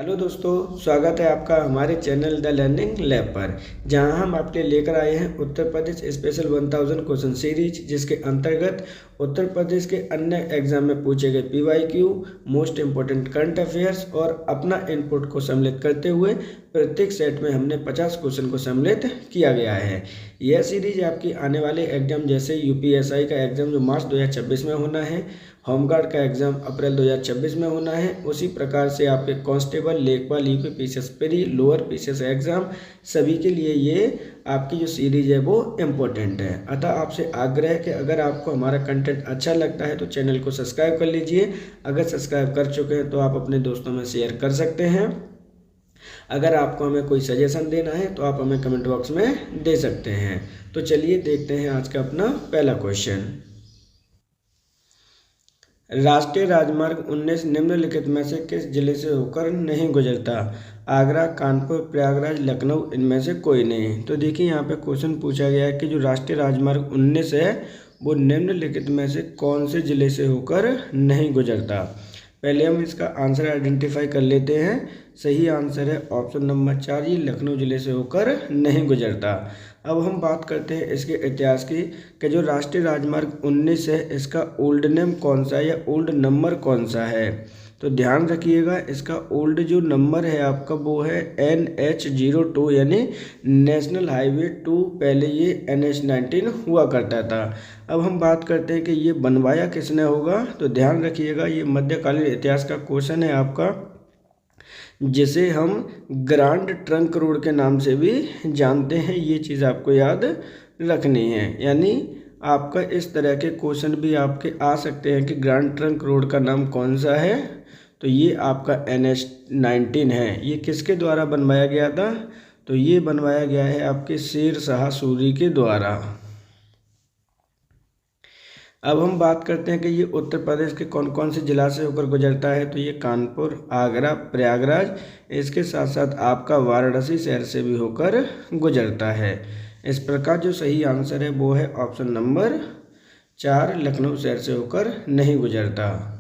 Hello दोस्तों, स्वागत है आपका हमारे चैनल द लर्निंग लैब पर, जहां हम आपके लेकर आए हैं Uttar Pradesh special 1000 question series, जिसके अंतर्गत उत्तर प्रदेश के अन्य एग्जाम में पूछे गए PYQ, most important current affairs और अपना इनपुट को सम्मिलित करते हुए प्रत्येक सेट में हमने 50 क्वेश्चन को सम्मिलित किया गया है। यह सीरीज आपकी आने वाले एग्जाम जैसे यूपीएसआई का एग्जाम जो मार्च 2026 में होना है, होमगार्ड का एग्जाम अप्रैल 2026 में होना है, उसी प्रकार से आपके कांस्टेबल, लेखपाल, UP PCS pre, lower PCS exam सभी के लिए ये आपकी जो सीरीज है वो इम्पोर्टेंट है। अतः आपसे आग्रह है कि अगर आपको हमारा कंटेंट अच्छा लगता है तो चैनल को सब्सक्राइब कर लीजिए। अगर सब्सक्राइब कर चुके हैं तो आप अपने दोस्तों में शेयर कर सकते हैं। अगर आपको हमें कोई सजेशन देना है तो आप हमें कमेंट बॉक्स में दे सकते हैं। तो चलिए देखते हैं आज का अपना पहला क्वेश्चन। राष्ट्रीय राजमार्ग 19 निम्नलिखित में से किस जिले से होकर नहीं गुजरता? आगरा, कानपुर, प्रयागराज, लखनऊ, इनमें से कोई नहीं। तो देखिए यहाँ पे क्वेश्चन पूछा गया है कि जो राष्ट्रीय राजमार्ग 19 है वो निम्नलिखित में से कौन से जिले से होकर नहीं गुजरता। पहले हम इसका आंसर आइडेंटिफाई कर लेते हैं। सही आंसर है ऑप्शन नंबर 4, ये लखनऊ जिले से होकर नहीं गुजरता। अब हम बात करते हैं इसके इतिहास की कि जो राष्ट्रीय राजमार्ग 19 है इसका ओल्ड नेम कौन सा है या ओल्ड नंबर कौन सा है। तो ध्यान रखिएगा, इसका ओल्ड जो नंबर है आपका वो है NH02 यानी नेशनल हाईवे 2। पहले ये NH19 हुआ करता था। अब हम बात करते हैं कि ये बनवाया किसने होगा। तो ध्यान रखिएगा, ये मध्यकालीन इतिहास का क्वेश्चन है आपका, जिसे हम ग्रांड ट्रंक रोड के नाम से भी जानते हैं। ये चीज़ आपको याद रखनी है, यानी आपका इस तरह के क्वेश्चन भी आपके आ सकते हैं कि ग्रांड ट्रंक रोड का नाम कौन सा है। तो ये आपका NH19 है। ये किसके द्वारा बनवाया गया था? तो ये बनवाया गया है आपके शेर शाह सूरी के द्वारा। अब हम बात करते हैं कि ये उत्तर प्रदेश के कौन कौन से जिला से होकर गुजरता है। तो ये कानपुर, आगरा, प्रयागराज, इसके साथ साथ आपका वाराणसी शहर से भी होकर गुजरता है। इस प्रकार जो सही आंसर है वो है ऑप्शन नंबर 4, लखनऊ शहर से होकर नहीं गुजरता।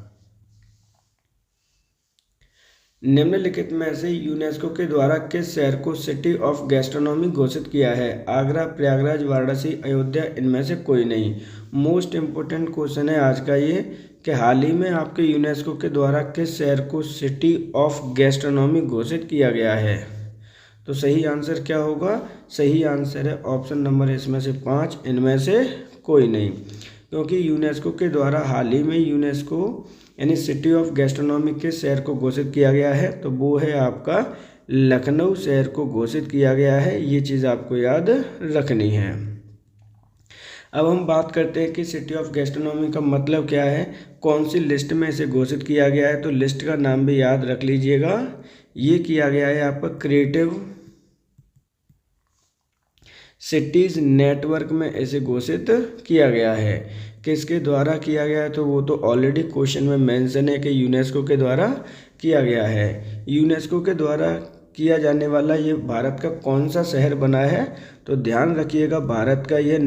निम्नलिखित में से यूनेस्को के द्वारा किस शहर को सिटी ऑफ गैस्ट्रोनॉमी घोषित किया है? आगरा, प्रयागराज, वाराणसी, अयोध्या, इनमें से कोई नहीं। मोस्ट इम्पोर्टेंट क्वेश्चन है आज का ये कि हाल ही में आपके यूनेस्को के द्वारा किस शहर को सिटी ऑफ गैस्ट्रोनॉमी घोषित किया गया है। तो सही आंसर क्या होगा? सही आंसर है ऑप्शन नंबर इसमें से 5, इनमें से कोई नहीं। क्योंकि यूनेस्को के द्वारा हाल ही में यूनेस्को यानी सिटी ऑफ गैस्ट्रोनॉमी किस शहर को घोषित किया गया है, तो वो है आपका लखनऊ शहर को घोषित किया गया है। ये चीज़ आपको याद रखनी है। अब हम बात करते हैं कि सिटी ऑफ गैस्ट्रोनॉमी का मतलब क्या है, कौन सी लिस्ट में इसे घोषित किया गया है। तो लिस्ट का नाम भी याद रख लीजिएगा। ये किया गया है आपका क्रिएटिव सिटीज़ नेटवर्क में इसे घोषित किया गया है। किसके द्वारा किया गया है? तो वो तो ऑलरेडी क्वेश्चन में मेंशन है कि यूनेस्को के द्वारा किया गया है। यूनेस्को के द्वारा किया जाने वाला ये भारत का कौन सा शहर बना है? तो ध्यान रखिएगा, भारत का ये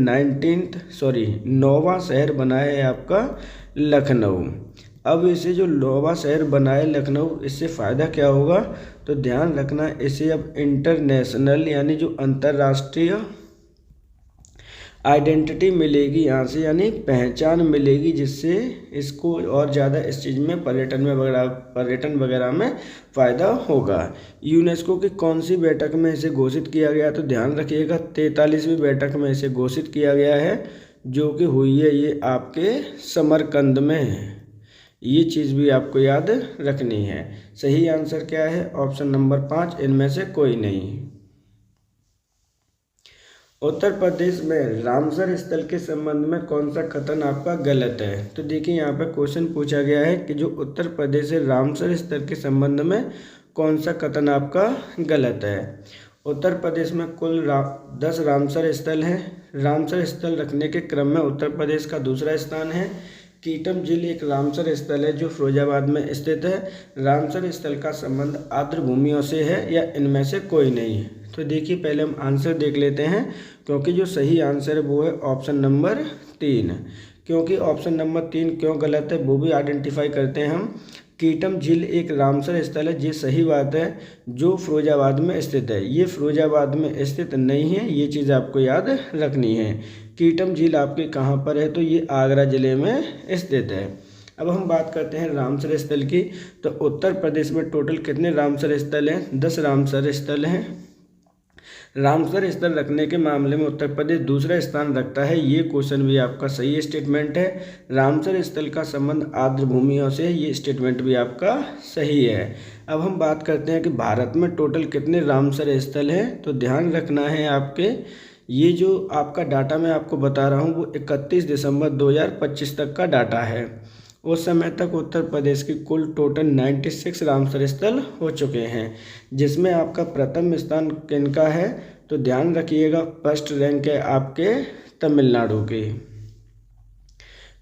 9वां शहर बना है आपका लखनऊ। अब इसे जो 9वां शहर बना है लखनऊ, इससे फ़ायदा क्या होगा? तो ध्यान रखना, इसे अब इंटरनेशनल यानी जो अंतर्राष्ट्रीय आइडेंटिटी मिलेगी यहाँ से, यानी पहचान मिलेगी, जिससे इसको और ज़्यादा इस चीज़ में पर्यटन वगैरह में फ़ायदा होगा। यूनेस्को की कौन सी बैठक में इसे घोषित किया गया? तो ध्यान रखिएगा 43वीं बैठक में इसे घोषित किया गया है, जो कि हुई है ये आपके समरकंद में। ये चीज़ भी आपको याद रखनी है। सही आंसर क्या है? ऑप्शन नंबर 5, इनमें से कोई नहीं। उत्तर प्रदेश में रामसर स्थल के संबंध में कौन सा कथन आपका गलत है? तो देखिए यहाँ पे क्वेश्चन पूछा गया है कि जो उत्तर प्रदेश है रामसर स्थल के संबंध में कौन सा कथन आपका गलत है। उत्तर प्रदेश में कुल 10 रामसर स्थल हैं। रामसर स्थल रखने के क्रम में उत्तर प्रदेश का दूसरा स्थान है। कीटम झील एक रामसर स्थल है जो फिरोजाबाद में स्थित है। रामसर स्थल का संबंध आर्द्र भूमियों से है या इनमें से कोई नहीं है। तो देखिए पहले हम आंसर देख लेते हैं, क्योंकि जो सही आंसर है वो है ऑप्शन नंबर 3। क्योंकि ऑप्शन नंबर 3 क्यों गलत है वो भी आइडेंटिफाई करते हैं हम। कीटम झील एक रामसर स्थल है, ये सही बात है, जो फिरोजाबाद में स्थित है। ये फिरोजाबाद में स्थित नहीं है, ये चीज़ आपको याद रखनी है। कीटम झील आपके कहाँ पर है, तो ये आगरा ज़िले में स्थित है। अब हम बात करते हैं रामसर स्थल की। तो उत्तर प्रदेश में टोटल कितने रामसर स्थल हैं? 10 रामसर स्थल हैं। रामसर स्थल रखने के मामले में उत्तर प्रदेश दूसरा स्थान रखता है। ये क्वेश्चन भी आपका सही स्टेटमेंट है। रामसर स्थल का संबंध आर्द्र भूमियों से, ये स्टेटमेंट भी आपका सही है। अब हम बात करते हैं कि भारत में टोटल कितने रामसर स्थल हैं। तो ध्यान रखना है आपके, ये जो आपका डाटा मैं आपको बता रहा हूँ वो 31 दिसंबर 2025 तक का डाटा है। उस समय तक उत्तर प्रदेश की कुल टोटल 96 रामसर स्थल हो चुके हैं, जिसमें आपका प्रथम स्थान किनका है? तो ध्यान रखिएगा, फर्स्ट रैंक है आपके तमिलनाडु की।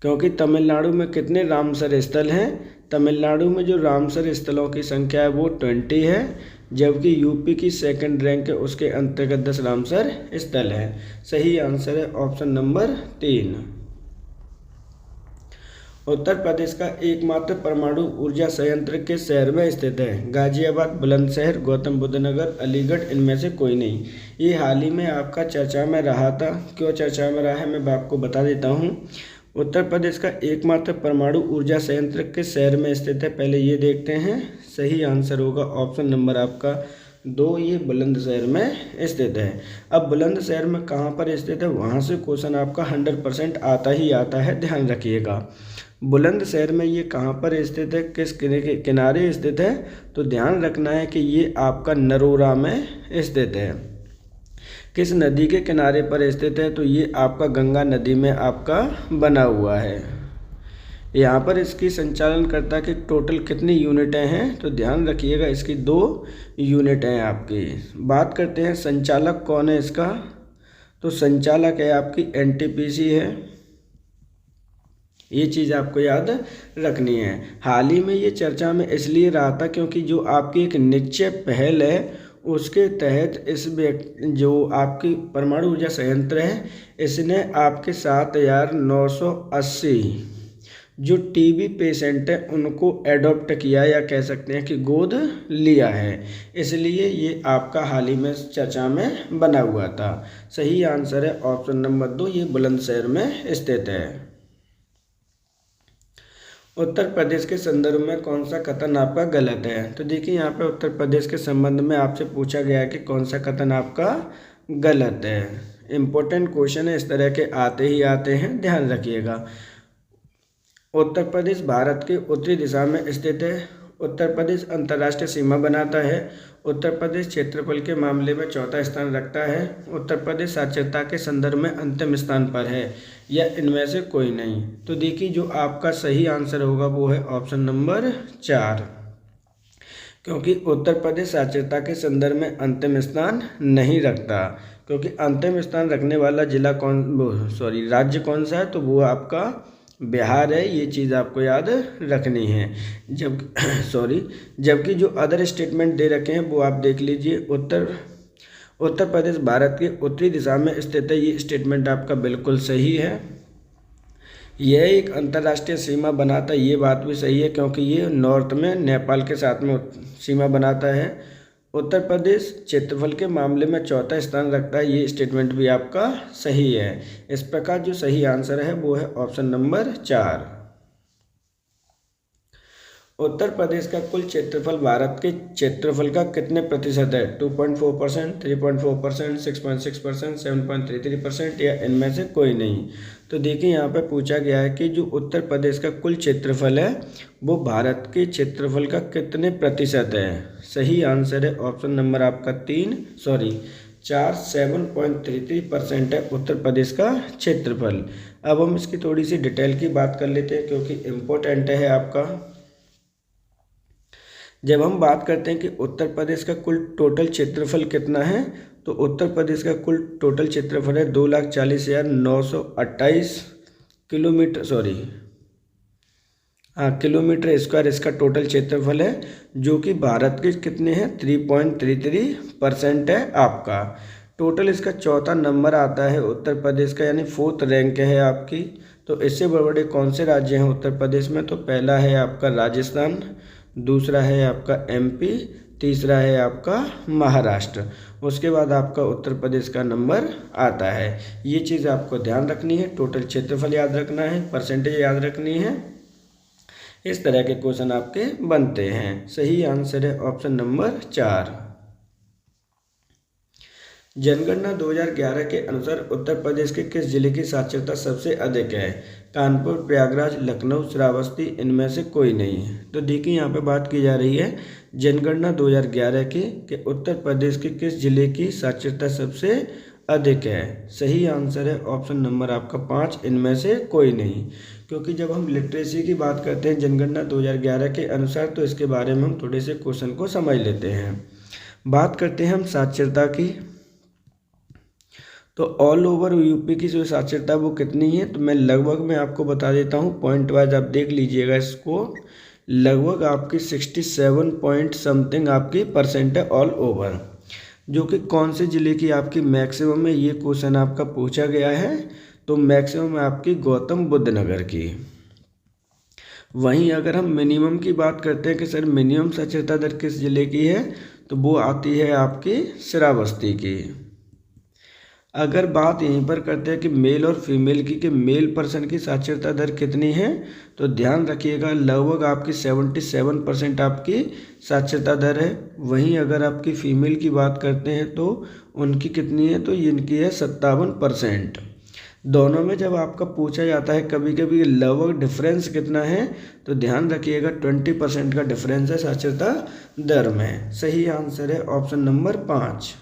क्योंकि तमिलनाडु में कितने रामसर स्थल हैं? तमिलनाडु में जो रामसर स्थलों की संख्या है वो 20 है, जबकि यूपी की सेकंड रैंक है, उसके अंतर्गत 10 रामसर स्थल है। सही आंसर है ऑप्शन नंबर 3। उत्तर प्रदेश का एकमात्र परमाणु ऊर्जा संयंत्र किस शहर में स्थित है? गाजियाबाद, बुलंदशहर, गौतम बुद्ध नगर, अलीगढ़, इनमें से कोई नहीं। ये हाल ही में आपका चर्चा में रहा था। क्यों चर्चा में रहा है मैं आपको बता देता हूँ। उत्तर प्रदेश का एकमात्र परमाणु ऊर्जा संयंत्र किस शहर में स्थित है, पहले ये देखते हैं। सही आंसर होगा ऑप्शन नंबर आपका 2, ये बुलंदशहर में स्थित है। अब बुलंदशहर में कहाँ पर स्थित है, वहाँ से क्वेश्चन आपका 100% आता ही आता है, ध्यान रखिएगा। बुलंदशहर में ये कहाँ पर स्थित है, किस किनारे स्थित है? तो ध्यान रखना है कि ये आपका नरोरा में स्थित है। किस नदी के किनारे पर स्थित है? तो ये आपका गंगा नदी में आपका बना हुआ है। यहाँ पर इसकी संचालनकर्ता की टोटल कितनी यूनिटें हैं? तो ध्यान रखिएगा, इसकी 2 यूनिट हैं आपकी। बात करते हैं संचालक कौन है इसका, तो संचालक है आपकी एनटीपीसी है। ये चीज़ आपको याद रखनी है। हाल ही में ये चर्चा में इसलिए रहा था क्योंकि जो आपकी एक निश्चय पहल है उसके तहत इस जो आपकी परमाणु ऊर्जा संयंत्र है, इसने आपके 7,980 जो टीबी पेशेंट है उनको एडॉप्ट किया, या कह सकते हैं कि गोद लिया है, इसलिए ये आपका हाल ही में चर्चा में बना हुआ था। सही आंसर है ऑप्शन नंबर 2, ये बुलंदशहर में स्थित है। उत्तर प्रदेश के संदर्भ में कौन सा कथन आपका गलत है? तो देखिए यहाँ पे उत्तर प्रदेश के संबंध में आपसे पूछा गया है कि कौन सा कथन आपका गलत है। इम्पोर्टेंट क्वेश्चन है, इस तरह के आते ही आते हैं, ध्यान रखिएगा। उत्तर प्रदेश भारत के उत्तरी दिशा में स्थित है। उत्तर प्रदेश अंतर्राष्ट्रीय सीमा बनाता है। उत्तर प्रदेश क्षेत्रफल के मामले में चौथा स्थान रखता है। उत्तर प्रदेश साक्षरता के संदर्भ में अंतिम स्थान पर है, या इनमें से कोई नहीं। तो देखिए जो आपका सही आंसर होगा वो है ऑप्शन नंबर 4, क्योंकि उत्तर प्रदेश साक्षरता के संदर्भ में अंतिम स्थान नहीं रखता। क्योंकि अंतिम स्थान रखने वाला राज्य कौन सा है, तो वो आपका बिहार है। ये चीज़ आपको याद रखनी है। जबकि जो अदर स्टेटमेंट दे रखे हैं वो आप देख लीजिए। उत्तर प्रदेश भारत के उत्तरी दिशा में स्थित है, ये स्टेटमेंट आपका बिल्कुल सही है। यह एक अंतर्राष्ट्रीय सीमा बनाता है, ये बात भी सही है, क्योंकि ये नॉर्थ में नेपाल के साथ में सीमा बनाता है। उत्तर प्रदेश क्षेत्रफल के मामले में चौथा स्थान रखता है, ये स्टेटमेंट भी आपका सही है। इस प्रकार जो सही आंसर है वो है ऑप्शन नंबर 4। उत्तर प्रदेश का कुल क्षेत्रफल भारत के क्षेत्रफल का कितने प्रतिशत है? 2.4%, 3.4%, 6.6%, 7.33%, या इनमें से कोई नहीं। तो देखिए यहाँ पे पूछा गया है कि जो उत्तर प्रदेश का कुल क्षेत्रफल है वो भारत के क्षेत्रफल का कितने प्रतिशत है। सही आंसर है ऑप्शन नंबर आपका 4, 7.33% है उत्तर प्रदेश का क्षेत्रफल। अब हम इसकी थोड़ी सी डिटेल की बात कर लेते हैं, क्योंकि इम्पोर्टेंट है आपका। जब हम बात करते हैं कि उत्तर प्रदेश का कुल टोटल क्षेत्रफल कितना है, तो उत्तर प्रदेश का कुल टोटल क्षेत्रफल है 2,40,928 किलोमीटर स्क्वायर इसका टोटल क्षेत्रफल है, जो कि भारत के कितने हैं 3.33% है आपका। टोटल इसका चौथा नंबर आता है उत्तर प्रदेश का, यानी 4th रैंक है आपकी। तो तो इससे बड़े बड़े कौन से राज्य हैं उत्तर प्रदेश में? तो पहला है आपका राजस्थान, दूसरा है आपका एमपी, तीसरा है आपका महाराष्ट्र। उसके बाद आपका उत्तर प्रदेश का नंबर आता है। ये चीज़ आपको ध्यान रखनी है। टोटल क्षेत्रफल याद रखना है, परसेंटेज याद रखनी है। इस तरह के क्वेश्चन आपके बनते हैं। सही आंसर है ऑप्शन नंबर 4। जनगणना 2011 के अनुसार उत्तर प्रदेश के किस जिले की साक्षरता सबसे अधिक है? कानपुर, प्रयागराज, लखनऊ, श्रावस्ती, इनमें से कोई नहीं। तो देखिए यहाँ पे बात की जा रही है जनगणना 2011 की कि उत्तर प्रदेश के किस जिले की साक्षरता सबसे अधिक है। सही आंसर है ऑप्शन नंबर आपका 5, इनमें से कोई नहीं। क्योंकि जब हम लिटरेसी की बात करते हैं जनगणना 2011 के अनुसार, तो इसके बारे में हम थोड़े से क्वेश्चन को समझ लेते हैं। बात करते हैं हम साक्षरता की। तो ऑल ओवर यूपी की जो साक्षरता वो कितनी है? तो मैं लगभग मैं आपको बता देता हूँ, पॉइंट वाइज आप देख लीजिएगा इसको। लगभग आपकी 67 पॉइंट समथिंग आपकी परसेंट है ऑल ओवर, जो कि कौन से ज़िले की आपकी मैक्सिमम है, ये क्वेश्चन आपका पूछा गया है। तो मैक्सिमम है आपकी गौतम बुद्ध नगर की। वहीं अगर हम मिनिमम की बात करते हैं कि सर मिनिमम साक्षरता दर किस ज़िले की है, तो वो आती है आपकी श्रावस्ती की। अगर बात यहीं पर करते हैं कि मेल और फीमेल की, कि मेल पर्सन की साक्षरता दर कितनी है, तो ध्यान रखिएगा लगभग आपकी 77% आपकी साक्षरता दर है। वहीं अगर आपकी फीमेल की बात करते हैं तो उनकी कितनी है, तो इनकी है 57%। दोनों में जब आपका पूछा जाता है कभी कभी लगभग डिफरेंस कितना है, तो ध्यान रखिएगा 20% का डिफरेंस है साक्षरता दर में। सही आंसर है ऑप्शन नंबर 5।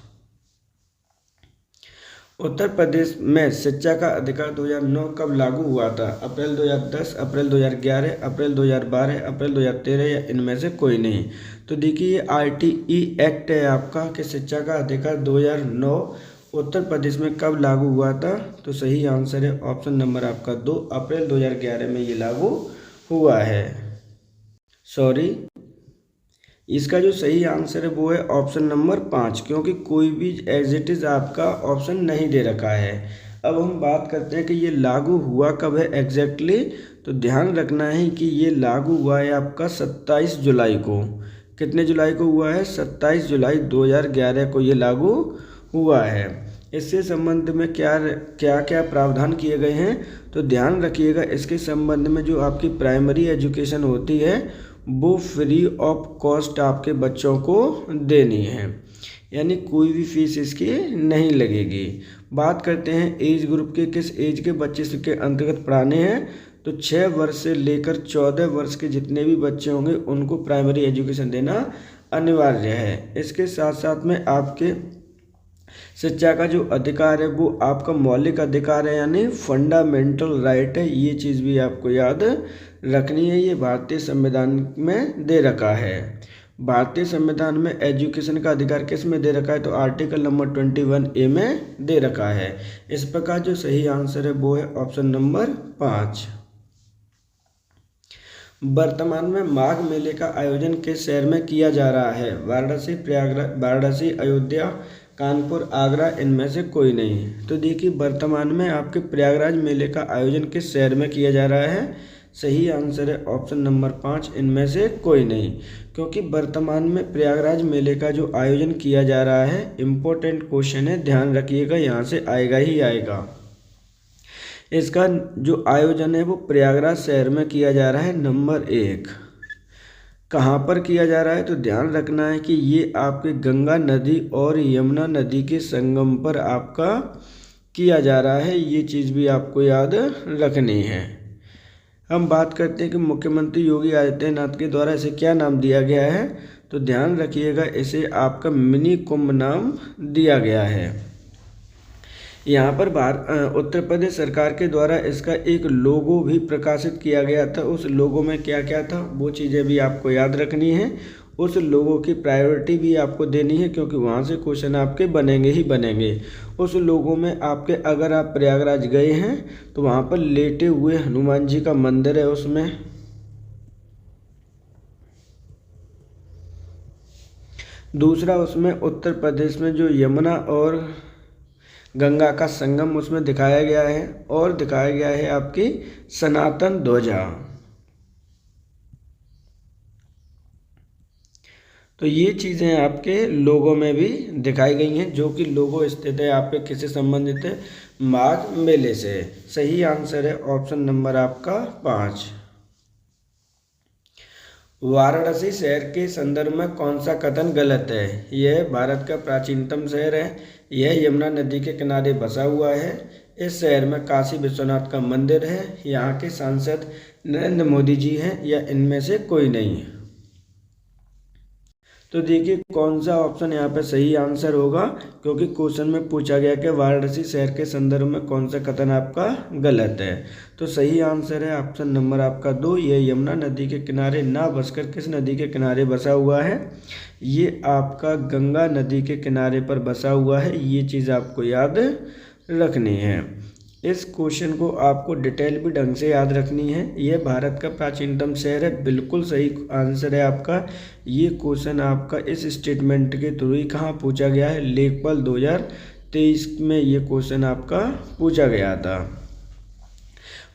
उत्तर प्रदेश में शिक्षा का अधिकार 2009 कब लागू हुआ था? अप्रैल 2010, अप्रैल 2011, अप्रैल 2012, अप्रैल 2013 या इनमें से कोई नहीं। तो देखिए ये RTE एक्ट है आपका कि शिक्षा का अधिकार 2009 उत्तर प्रदेश में कब लागू हुआ था? तो सही आंसर है ऑप्शन नंबर आपका 2, अप्रैल 2011 में ये लागू हुआ है। सॉरी, इसका जो सही आंसर है वो है ऑप्शन नंबर 5, क्योंकि कोई भी एज इट इज़ आपका ऑप्शन नहीं दे रखा है। अब हम बात करते हैं कि ये लागू हुआ कब है एग्जैक्टली। तो ध्यान रखना है कि ये लागू हुआ है आपका 27 जुलाई को। कितने जुलाई को हुआ है? 27 जुलाई 2011 को ये लागू हुआ है। इससे संबंध में क्या क्या प्रावधान किए गए हैं, तो ध्यान रखिएगा इसके संबंध में जो आपकी प्राइमरी एजुकेशन होती है वो फ्री ऑफ कॉस्ट आपके बच्चों को देनी है, यानी कोई भी फीस इसकी नहीं लगेगी। बात करते हैं एज ग्रुप के, किस एज के बच्चे इसके अंतर्गत पढ़ाने हैं, तो 6 वर्ष से लेकर 14 वर्ष के जितने भी बच्चे होंगे उनको प्राइमरी एजुकेशन देना अनिवार्य है। इसके साथ साथ में आपके शिक्षा का जो अधिकार है वो आपका मौलिक अधिकार है, यानी फंडामेंटल राइट है। ये चीज़ भी आपको याद रखनी है। ये भारतीय संविधान में दे रखा है। भारतीय संविधान में एजुकेशन का अधिकार किस में दे रखा है, तो आर्टिकल नंबर 21A में दे रखा है। इस प्रकार जो सही आंसर है वो है ऑप्शन नंबर 5। वर्तमान में माघ मेले का आयोजन किस शहर में किया जा रहा है? वाराणसी, प्रयागराज, वाराणसी, अयोध्या, कानपुर, आगरा, इनमें से कोई नहीं। तो देखिए वर्तमान में आपके प्रयागराज मेले का आयोजन किस शहर में किया जा रहा है? सही आंसर है ऑप्शन नंबर 5, इनमें से कोई नहीं। क्योंकि वर्तमान में प्रयागराज मेले का जो आयोजन किया जा रहा है, इम्पोर्टेंट क्वेश्चन है, ध्यान रखिएगा, यहाँ से आएगा ही आएगा। इसका जो आयोजन है वो प्रयागराज शहर में किया जा रहा है। नंबर 1 कहाँ पर किया जा रहा है, तो ध्यान रखना है कि ये आपके गंगा नदी और यमुना नदी के संगम पर आपका किया जा रहा है। ये चीज़ भी आपको याद रखनी है। हम बात करते हैं कि मुख्यमंत्री योगी आदित्यनाथ के द्वारा इसे क्या नाम दिया गया है, तो ध्यान रखिएगा इसे आपका मिनी कुंभ नाम दिया गया है। यहाँ पर उत्तर प्रदेश सरकार के द्वारा इसका एक लोगो भी प्रकाशित किया गया था। उस लोगो में क्या क्या था वो चीज़ें भी आपको याद रखनी है। उस लोगों की प्रायोरिटी भी आपको देनी है, क्योंकि वहाँ से क्वेश्चन आपके बनेंगे ही बनेंगे। उस लोगों में आपके, अगर आप प्रयागराज गए हैं तो वहाँ पर लेटे हुए हनुमान जी का मंदिर है उसमें। दूसरा उसमें उत्तर प्रदेश में जो यमुना और गंगा का संगम उसमें दिखाया गया है, और दिखाया गया है आपकी सनातन ध्वजा। तो ये चीज़ें आपके लोगों में भी दिखाई गई हैं, जो कि लोगो स्थित है आपके किससे संबंधित है, माघ मेले से। सही आंसर है ऑप्शन नंबर आपका 5। वाराणसी शहर के संदर्भ में कौन सा कथन गलत है? यह भारत का प्राचीनतम शहर है, यह यमुना नदी के किनारे बसा हुआ है, इस शहर में काशी विश्वनाथ का मंदिर है, यहाँ के सांसद नरेंद्र मोदी जी हैं, या इनमें से कोई नहीं है। तो देखिए कौन सा ऑप्शन यहाँ पे सही आंसर होगा, क्योंकि क्वेश्चन में पूछा गया कि वाराणसी शहर के संदर्भ में कौन सा कथन आपका गलत है। तो सही आंसर है ऑप्शन नंबर आपका 2। ये यमुना नदी के किनारे ना बसकर किस नदी के किनारे बसा हुआ है? ये आपका गंगा नदी के किनारे पर बसा हुआ है। ये चीज़ आपको याद रखनी है। इस क्वेश्चन को आपको डिटेल भी ढंग से याद रखनी है। यह भारत का प्राचीनतम शहर है, बिल्कुल सही आंसर है आपका। ये क्वेश्चन आपका इस स्टेटमेंट के थ्रू ही कहाँ पूछा गया है? लेखपाल 2023 में ये क्वेश्चन आपका पूछा गया था।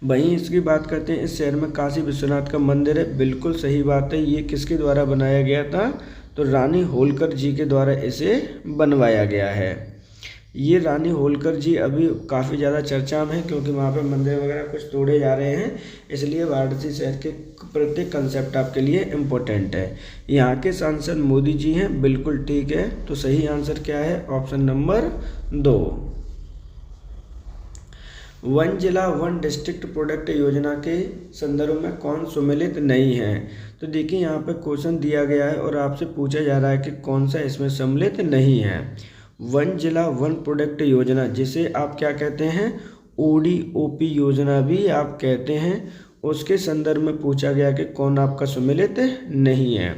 वहीं इसकी बात करते हैं, इस शहर में काशी विश्वनाथ का मंदिर है, बिल्कुल सही बात है। ये किसके द्वारा बनाया गया था? तो रानी होलकर जी के द्वारा इसे बनवाया गया है। ये रानी होलकर जी अभी काफ़ी ज़्यादा चर्चा में है, क्योंकि वहाँ पे मंदिर वगैरह कुछ तोड़े जा रहे हैं, इसलिए वाराणसी शहर के प्रत्येक कंसेप्ट आपके लिए इम्पोर्टेंट है। यहाँ के सांसद मोदी जी हैं, बिल्कुल ठीक है। तो सही आंसर क्या है? Option number 2। वन जिला वन डिस्ट्रिक्ट प्रोडक्ट योजना के संदर्भ में कौन सम्मिलित नहीं है? तो देखिए यहाँ पे क्वेश्चन दिया गया है और आपसे पूछा जा रहा है कि कौन सा इसमें सम्मिलित नहीं है। वन जिला वन प्रोडक्ट योजना, जिसे आप क्या कहते हैं? ODOP योजना भी आप कहते हैं, उसके संदर्भ में पूछा गया कि कौन आपका सम्मिलित नहीं है।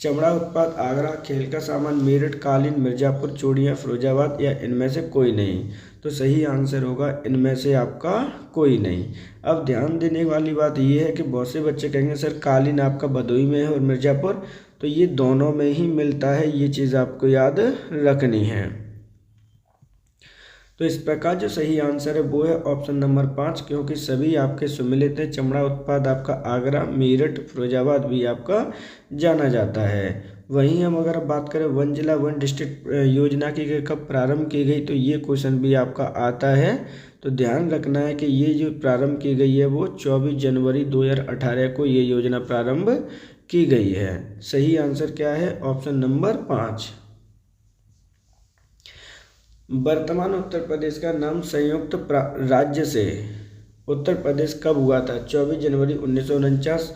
चमड़ा उत्पाद आगरा, खेल का सामान मेरठ, कालीन मिर्जापुर, चूड़ियाँ फिरोजाबाद, या इनमें से कोई नहीं? तो सही आंसर होगा इनमें से आपका कोई नहीं। अब ध्यान देने वाली बात यह है कि बहुत से बच्चे कहेंगे सर कालीन आपका भदोही में है और मिर्जापुर, तो ये दोनों में ही मिलता है, ये चीज़ आपको याद रखनी है। तो इस प्रकार जो सही आंसर है वो है ऑप्शन नंबर 5, क्योंकि सभी आपके सम्मिलित हैं। चमड़ा उत्पाद आपका आगरा, मेरठ, फिरोजाबाद भी आपका जाना जाता है। वहीं हम अगर बात करें वन जिला वन डिस्ट्रिक्ट योजना की कब प्रारंभ की गई, तो ये क्वेश्चन भी आपका आता है। तो ध्यान रखना है कि ये जो प्रारंभ की गई है वो 24 जनवरी 2018 को ये योजना प्रारंभ की गई है। सही आंसर क्या है? Option number 5। वर्तमान उत्तर प्रदेश का नाम संयुक्त राज्य से उत्तर प्रदेश कब हुआ था? 24 जनवरी 1949,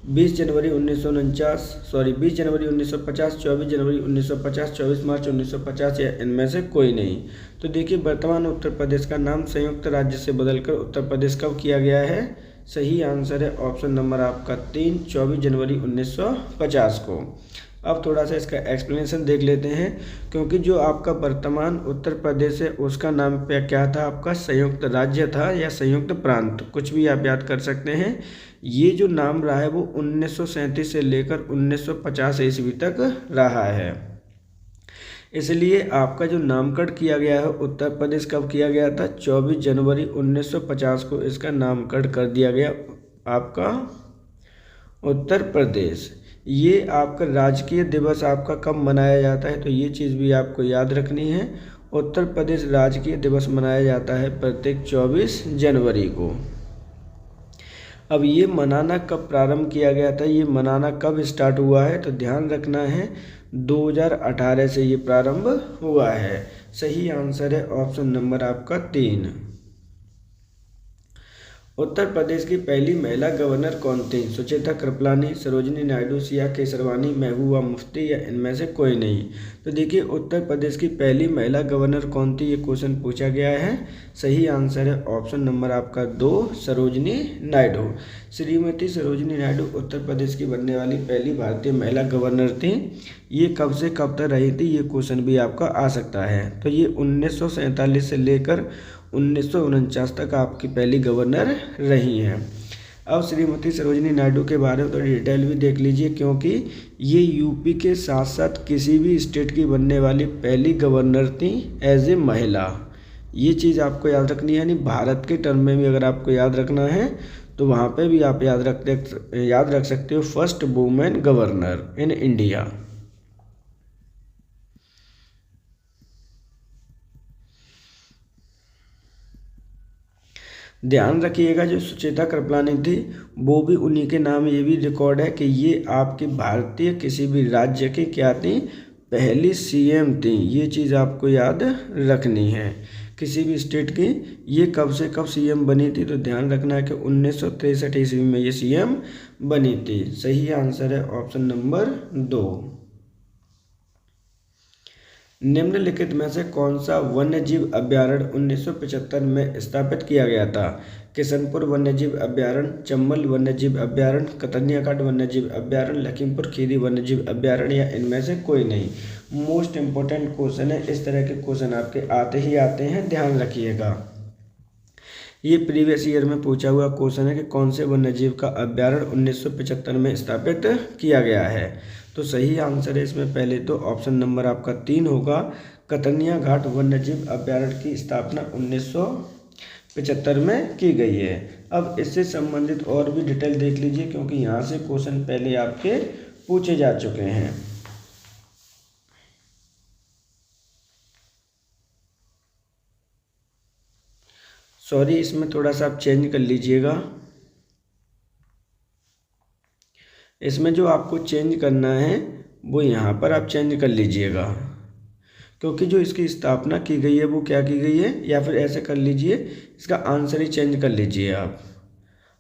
20 जनवरी 1949, 20 जनवरी 1950, 24 जनवरी 1950, 24 मार्च 1950, या इनमें से कोई नहीं? तो देखिए वर्तमान उत्तर प्रदेश का नाम संयुक्त राज्य से बदलकर उत्तर प्रदेश कब किया गया है? सही आंसर है ऑप्शन नंबर आपका 3, 24 जनवरी 1950 को। अब थोड़ा सा इसका एक्सप्लेनेशन देख लेते हैं, क्योंकि जो आपका वर्तमान उत्तर प्रदेश है उसका नाम पे क्या था? आपका संयुक्त राज्य था या संयुक्त प्रांत, कुछ भी आप याद कर सकते हैं। ये जो नाम रहा है वो 1937 से लेकर 1950 ईस्वी तक रहा है। इसलिए आपका जो नामकरण किया गया है उत्तर प्रदेश कब किया गया था? 24 जनवरी 1950 को इसका नामकरण कर दिया गया आपका उत्तर प्रदेश। ये आपका राजकीय दिवस आपका कब मनाया जाता है? तो ये चीज़ भी आपको याद रखनी है। उत्तर प्रदेश राजकीय दिवस मनाया जाता है प्रत्येक 24 जनवरी को। अब ये मनाना कब प्रारंभ किया गया था, ये मनाना कब स्टार्ट हुआ है? तो ध्यान रखना है 2018 से ये प्रारंभ हुआ है। सही आंसर है ऑप्शन नंबर आपका 3। उत्तर प्रदेश की पहली महिला गवर्नर कौन थी? सुचेता कृपलानी, सरोजिनी नायडू, सिया केसरवानी, महबूबा मुफ्ती, या इनमें से कोई नहीं? तो देखिए उत्तर प्रदेश की पहली महिला गवर्नर कौन थी, ये क्वेश्चन पूछा गया है। सही आंसर है ऑप्शन नंबर आपका 2, सरोजिनी नायडू। श्रीमती सरोजिनी नायडू उत्तर प्रदेश की बनने वाली पहली भारतीय महिला गवर्नर थी। ये कब से कब तक रही थी, ये क्वेश्चन भी आपका आ सकता है। तो ये 1947 से लेकर 1949 तक आपकी पहली गवर्नर रही हैं। अब श्रीमती सरोजिनी नायडू के बारे में तो डिटेल भी देख लीजिए, क्योंकि ये यूपी के साथ साथ किसी भी स्टेट की बनने वाली पहली गवर्नर थी एज ए महिला। ये चीज़ आपको याद रखनी है, यानी भारत के टर्म में भी अगर आपको याद रखना है तो वहाँ पे भी आप याद रख सकते हो, first women governor in India. ध्यान रखिएगा जो सुचेता कृपलानी थी वो भी उन्हीं के नाम, ये भी रिकॉर्ड है कि ये आपके भारतीय किसी भी राज्य की क्या थी, पहली सीएम थी। ये चीज़ आपको याद रखनी है, किसी भी स्टेट की ये कब से कब सीएम बनी थी, तो ध्यान रखना है कि 1963 ईस्वी में ये सीएम बनी थी। सही आंसर है ऑप्शन नंबर 2। निम्नलिखित में से कौन सा वन्यजीव अभ्यारण्य 1975 में स्थापित किया गया था? किशनपुर वन्यजीव अभ्यारण्य, चंबल वन्यजीव अभ्यारण्य, कतनिया घाट वन्यजीव अभ्यारण्य, लखीमपुर खीरी वन्यजीव अभ्यारण्य या इनमें से कोई नहीं। मोस्ट इंपॉर्टेंट क्वेश्चन है, इस तरह के क्वेश्चन आपके आते ही आते हैं, ध्यान रखिएगा। ये प्रीवियस ईयर में पूछा हुआ क्वेश्चन है कि कौन से वन्यजीव का अभ्यारण्य 1975 में स्थापित किया गया है। तो सही आंसर है इसमें पहले तो ऑप्शन नंबर आपका 3 होगा, कतनिया घाट वन्यजीव अभ्यारण्य की स्थापना 1975 में की गई है। अब इससे संबंधित और भी डिटेल देख लीजिए, क्योंकि यहाँ से क्वेश्चन पहले आपके पूछे जा चुके हैं। सॉरी, इसमें थोड़ा सा आप चेंज कर लीजिएगा। इसमें जो आपको चेंज करना है वो यहाँ पर आप चेंज कर लीजिएगा, क्योंकि जो इसकी स्थापना की गई है वो क्या की गई है, या फिर ऐसे कर लीजिए, इसका आंसर ही चेंज कर लीजिए आप।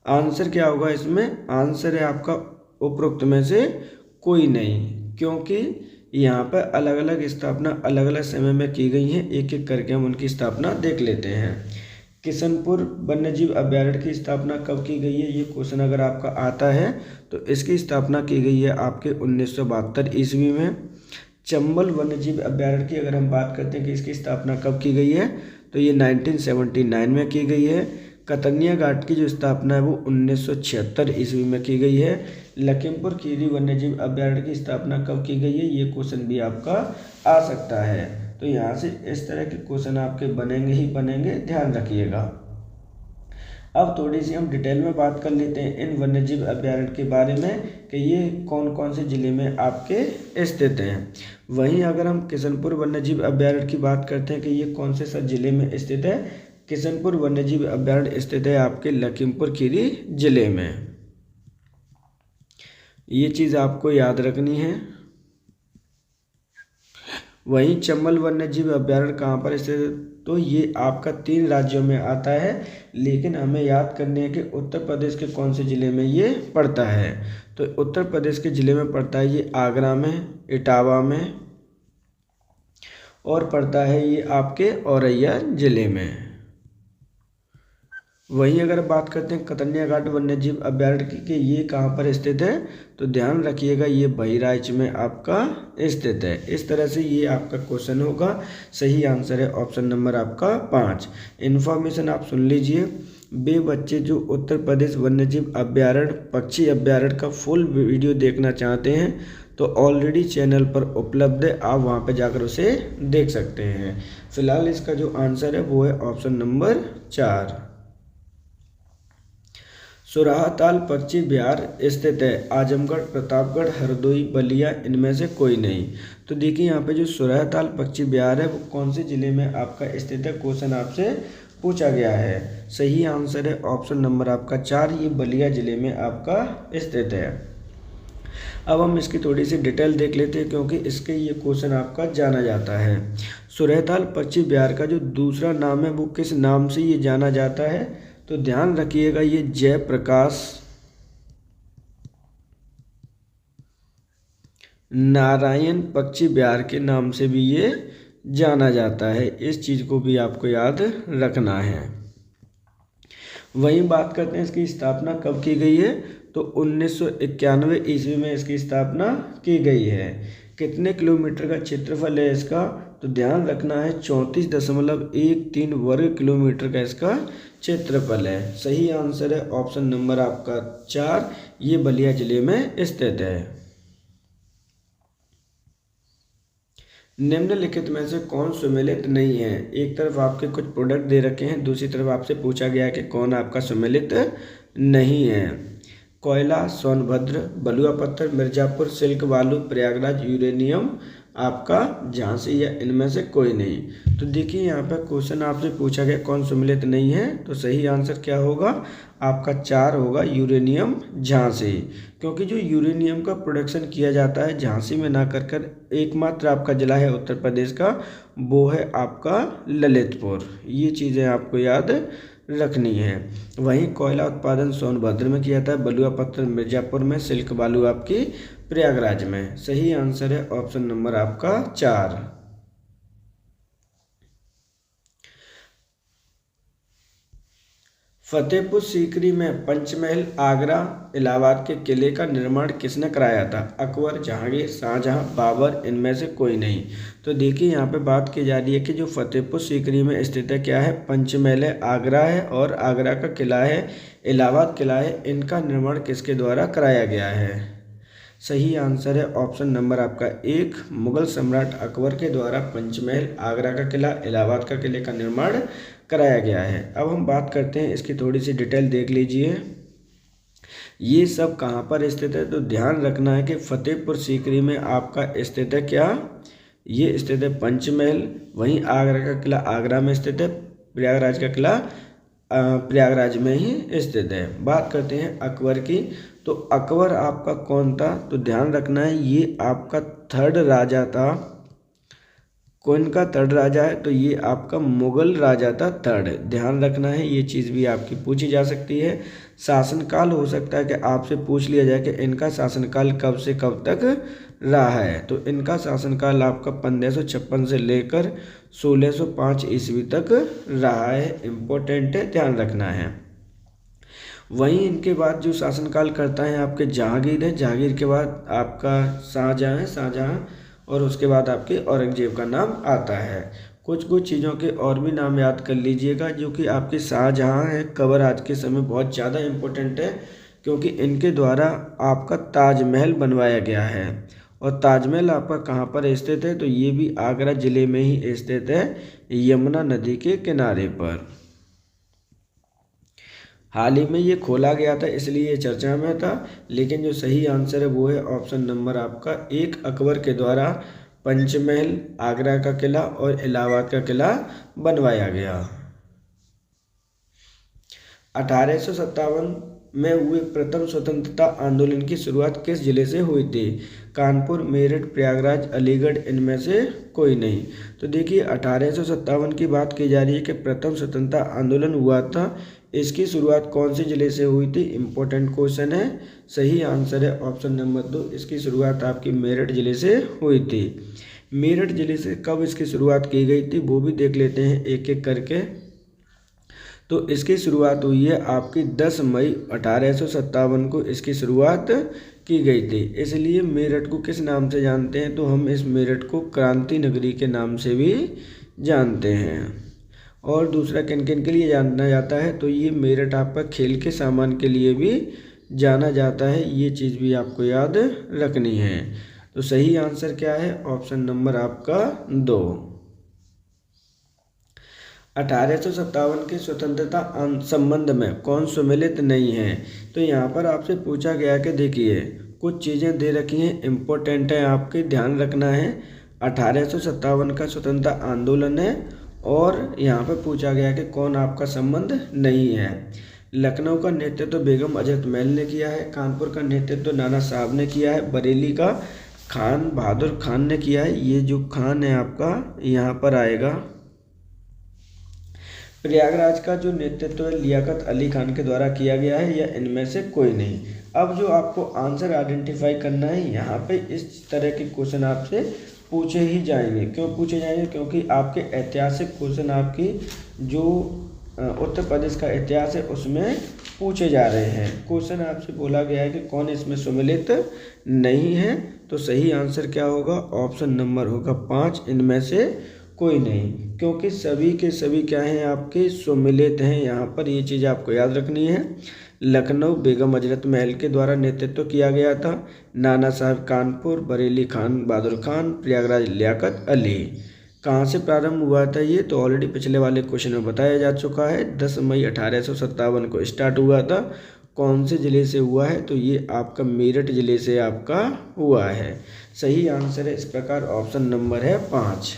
आंसर क्या होगा इसमें? आंसर है आपका उपरोक्त में से कोई नहीं, क्योंकि यहाँ पर अलग अलग स्थापना अलग अलग समय में की गई है। एक एक करके हम उनकी स्थापना देख लेते हैं। किशनपुर वन्यजीव अभ्यारण्य की स्थापना कब की गई है, ये क्वेश्चन अगर आपका आता है तो इसकी स्थापना की गई है आपके 1972 ईस्वी में। चंबल वन्यजीव अभ्यारण्य की अगर हम बात करते हैं कि इसकी स्थापना कब की गई है, तो ये 1979 में की गई है। कतनिया घाट की जो स्थापना है वो 1976 ईस्वी में की गई है। लखीमपुर खीरी वन्यजीव अभ्यारण्य की स्थापना कब की गई है, ये क्वेश्चन भी आपका आ सकता है। तो यहाँ से इस तरह के क्वेश्चन आपके बनेंगे ही बनेंगे, ध्यान रखिएगा। अब थोड़ी सी हम डिटेल में बात कर लेते हैं इन वन्यजीव अभ्यारण्य के बारे में कि ये कौन कौन से ज़िले में आपके स्थित हैं। वहीं अगर हम किशनपुर वन्यजीव अभ्यारण्य की बात करते हैं कि ये कौन से सर जिले में स्थित है, किशनपुर वन्यजीव अभ्यारण्य स्थित है आपके लखीमपुर खीरी जिले में। ये चीज़ आपको याद रखनी है। वहीं चंबल वन्यजीव अभ्यारण्य कहाँ पर स्थित है, तो ये आपका 3 राज्यों में आता है, लेकिन हमें याद करने है कि उत्तर प्रदेश के कौन से ज़िले में ये पड़ता है। तो उत्तर प्रदेश के ज़िले में पड़ता है ये आगरा में, इटावा में, और पड़ता है ये आपके औरैया ज़िले में। वहीं अगर बात करते हैं कतनिया घाट वन्यजीव अभ्यारण्य की कि ये कहाँ पर स्थित है, तो ध्यान रखिएगा ये बहराइच में आपका स्थित है। इस तरह से ये आपका क्वेश्चन होगा। सही आंसर है ऑप्शन नंबर आपका 5। इन्फॉर्मेशन आप सुन लीजिए। वे बच्चे जो उत्तर प्रदेश वन्यजीव अभ्यारण्य पक्षी अभ्यारण्य का फुल वीडियो देखना चाहते हैं तो ऑलरेडी चैनल पर उपलब्ध है, आप वहाँ पर जाकर उसे देख सकते हैं। फिलहाल इसका जो आंसर है वो है ऑप्शन नंबर 4। सुराहताल पक्षी विहार स्थित है आजमगढ़, प्रतापगढ़, हरदोई, बलिया, इनमें से कोई नहीं। तो देखिए यहाँ पे जो सुराहताल पक्षी विहार है वो कौन से ज़िले में आपका स्थित है, क्वेश्चन आपसे पूछा गया है। सही आंसर है ऑप्शन नंबर आपका 4, ये बलिया ज़िले में आपका स्थित है। अब हम इसकी थोड़ी सी डिटेल देख लेते हैं, क्योंकि इसके ये क्वेश्चन आपका जाना जाता है। सुराहताल पक्षी विहार का जो दूसरा नाम है वो किस नाम से ये जाना जाता है, तो ध्यान रखिएगा ये जयप्रकाश नारायण पक्षी विहार के नाम से भी ये जाना जाता है। इस चीज़ को भी आपको याद रखना है। वहीं बात करते हैं इसकी स्थापना कब की गई है, तो 1991 ईस्वी में इसकी स्थापना की गई है। कितने किलोमीटर का क्षेत्रफल है इसका? तो ध्यान रखना है 34.13 वर्ग किलोमीटर का इसका क्षेत्रफल है। सही आंसर है ऑप्शन नंबर आपका 4, ये बलिया जिले में स्थित है। निम्नलिखित में से कौन सुमेलित नहीं है? एक तरफ आपके कुछ प्रोडक्ट दे रखे हैं, दूसरी तरफ आपसे पूछा गया है कि कौन आपका सुमेलित नहीं है। कोयला, सोनभद्र, बलुआ पत्थर, मिर्जापुर, सिल्क बालू, प्रयागराज, यूरेनियम, आपका झांसी या इनमें से कोई नहीं। तो देखिए यहाँ पर क्वेश्चन आपसे पूछा गया कौन सुमेलित नहीं है, तो सही आंसर क्या होगा? आपका 4 होगा, यूरेनियम झांसी। क्योंकि जो यूरेनियम का प्रोडक्शन किया जाता है झांसी में ना कर एकमात्र आपका जिला है उत्तर प्रदेश का, वो है आपका ललितपुर। ये चीज़ें आपको याद रखनी है। वहीं कोयला उत्पादन सोनभद्र में किया जाता है, बलुआ पत्थर मिर्जापुर में, सिल्क बालू आपकी प्रयागराज में। सही आंसर है ऑप्शन नंबर आपका 4। फतेहपुर सीकरी में पंचमहल, आगरा, इलाहाबाद के किले का निर्माण किसने कराया था? अकबर, जहांगीर, शाहजहां, बाबर, इनमें से कोई नहीं। तो देखिए यहाँ पे बात की जा रही है कि जो फतेहपुर सीकरी में स्थित है क्या है? पंचमहल है, आगरा है और आगरा का किला है, इलाहाबाद किला है। इनका निर्माण किसके द्वारा कराया गया है? सही आंसर है ऑप्शन नंबर आपका 1, मुगल सम्राट अकबर के द्वारा पंचमहल, आगरा का किला, इलाहाबाद का किले का निर्माण कराया गया है। अब हम बात करते हैं इसकी थोड़ी सी डिटेल देख लीजिए। ये सब कहाँ पर स्थित है? तो ध्यान रखना है कि फतेहपुर सीकरी में आपका स्थित है क्या? ये स्थित है पंचमहल। वहीं आगरा का किला आगरा में स्थित है, प्रयागराज का किला प्रयागराज में ही स्थित है। बात करते हैं अकबर की। तो अकबर आपका कौन था? तो ध्यान रखना है ये आपका 3rd राजा था। कौन का 3rd राजा है? तो ये आपका मुगल राजा था 3rd। ध्यान रखना है, ये चीज़ भी आपकी पूछी जा सकती है। शासनकाल हो सकता है कि आपसे पूछ लिया जाए कि इनका शासनकाल कब से कब तक रहा है। तो इनका शासनकाल आपका 1556 से लेकर 1605 ईस्वी तक रहा है। इम्पोर्टेंट है, ध्यान रखना है। वहीं इनके बाद जो शासनकाल करता है आपके जहांगीर है। जहांगीर के बाद आपका शाहजहां है, शाहजहां, और उसके बाद आपके औरंगजेब का नाम आता है। कुछ चीज़ों के और भी नाम याद कर लीजिएगा जो कि आपके शाहजहां है। कबर आज के समय बहुत ज़्यादा इम्पोर्टेंट है क्योंकि इनके द्वारा आपका ताजमहल बनवाया गया है। और ताजमहल आपका कहाँ पर स्थित है? तो ये भी आगरा ज़िले में ही स्थित है, यमुना नदी के किनारे पर। हाल ही में ये खोला गया था इसलिए ये चर्चा में था, लेकिन जो सही आंसर है वो है ऑप्शन नंबर आपका 1, अकबर के द्वारा पंचमहल, आगरा का किला और इलाहाबाद का किला बनवाया गया। 1857 में हुए प्रथम स्वतंत्रता आंदोलन की शुरुआत किस जिले से हुई थी? कानपुर, मेरठ, प्रयागराज, अलीगढ़, इनमें से कोई नहीं। तो देखिए 1857 की बात की जा रही है कि प्रथम स्वतंत्रता आंदोलन हुआ था। इसकी शुरुआत कौन से जिले से हुई थी? इम्पोर्टेंट क्वेश्चन है। सही आंसर है ऑप्शन नंबर 2, इसकी शुरुआत आपकी मेरठ जिले से हुई थी। मेरठ जिले से कब इसकी शुरुआत की गई थी वो भी देख लेते हैं एक एक करके। तो इसकी शुरुआत हुई है आपकी 10 मई 1857 को इसकी शुरुआत की गई थी। इसलिए मेरठ को किस नाम से जानते हैं? तो हम इस मेरठ को क्रांति नगरी के नाम से भी जानते हैं। और दूसरा किन किन के लिए जाना जाता है? तो ये मेरठ आपका खेल के सामान के लिए भी जाना जाता है। ये चीज़ भी आपको याद रखनी है। तो सही आंसर क्या है? ऑप्शन नंबर आपका 2। 1857 के स्वतंत्रता संबंध में कौन सम्मिलित नहीं है? तो यहाँ पर आपसे पूछा गया कि देखिए कुछ चीज़ें दे रखी हैं, इम्पोर्टेंट है, आपके ध्यान रखना है। 1857 का स्वतंत्रता आंदोलन है और यहाँ पर पूछा गया कि कौन आपका संबंध नहीं है। लखनऊ का नेतृत्व बेगम अजरत महल ने किया है, कानपुर का नेतृत्व नाना साहब ने किया है, बरेली का खान बहादुर खान ने किया है। ये जो खान है आपका यहाँ पर आएगा। प्रयागराज का जो नेतृत्व है लियाकत अली खान के द्वारा किया गया है, या इनमें से कोई नहीं। अब जो आपको आंसर आइडेंटिफाई करना है, यहाँ पे इस तरह के क्वेश्चन आपसे पूछे ही जाएंगे। क्यों पूछे जाएंगे? क्योंकि आपके ऐतिहासिक क्वेश्चन आपकी जो उत्तर प्रदेश का इतिहास है उसमें पूछे जा रहे हैं। क्वेश्चन आपसे बोला गया है कि कौन इसमें सम्मिलित नहीं है। तो सही आंसर क्या होगा? ऑप्शन नंबर होगा 5, इनमें से कोई नहीं, क्योंकि सभी के सभी क्या हैं आपके सुमिलित हैं। यहाँ पर ये चीज़ आपको याद रखनी है। लखनऊ बेगम हजरत महल के द्वारा नेतृत्व किया गया था। नाना साहब कानपुर, बरेली खान बहादुर खान, प्रयागराज लियाकत अली। कहाँ से प्रारंभ हुआ था ये? तो ऑलरेडी पिछले वाले क्वेश्चन में बताया जा चुका है। 10 मई 1857 को स्टार्ट हुआ था। कौन से ज़िले से हुआ है? तो ये आपका मेरठ ज़िले से आपका हुआ है। सही आंसर है इस प्रकार ऑप्शन नंबर है 5।